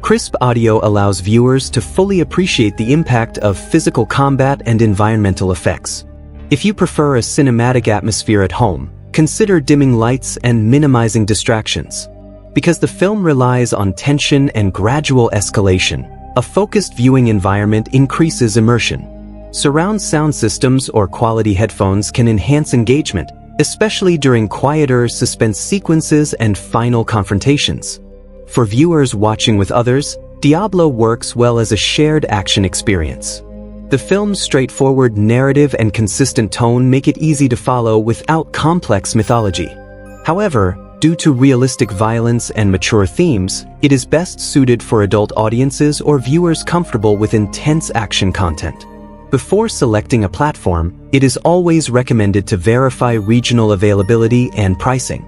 Crisp audio allows viewers to fully appreciate the impact of physical combat and environmental effects. If you prefer a cinematic atmosphere at home, consider dimming lights and minimizing distractions. Because the film relies on tension and gradual escalation, a focused viewing environment increases immersion. Surround sound systems or quality headphones can enhance engagement, especially during quieter suspense sequences and final confrontations. For viewers watching with others, Diablo works well as a shared action experience. The film's straightforward narrative and consistent tone make it easy to follow without complex mythology. However, due to realistic violence and mature themes, it is best suited for adult audiences or viewers comfortable with intense action content. Before selecting a platform, it is always recommended to verify regional availability and pricing.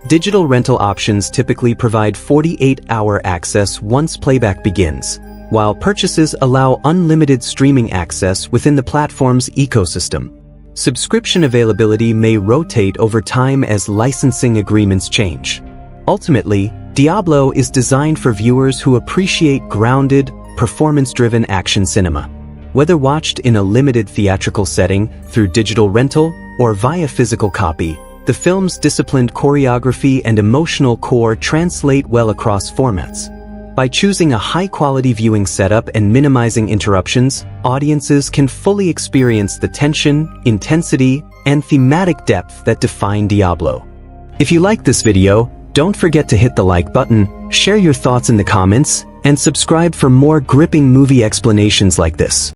Digital rental options typically provide 48-hour access once playback begins, while purchases allow unlimited streaming access within the platform's ecosystem. Subscription availability may rotate over time as licensing agreements change. Ultimately, Diablo is designed for viewers who appreciate grounded, performance-driven action cinema. Whether watched in a limited theatrical setting, through digital rental, or via physical copy, the film's disciplined choreography and emotional core translate well across formats. By choosing a high-quality viewing setup and minimizing interruptions, audiences can fully experience the tension, intensity, and thematic depth that define Diablo. If you like this video, don't forget to hit the like button, share your thoughts in the comments, and subscribe for more gripping movie explanations like this.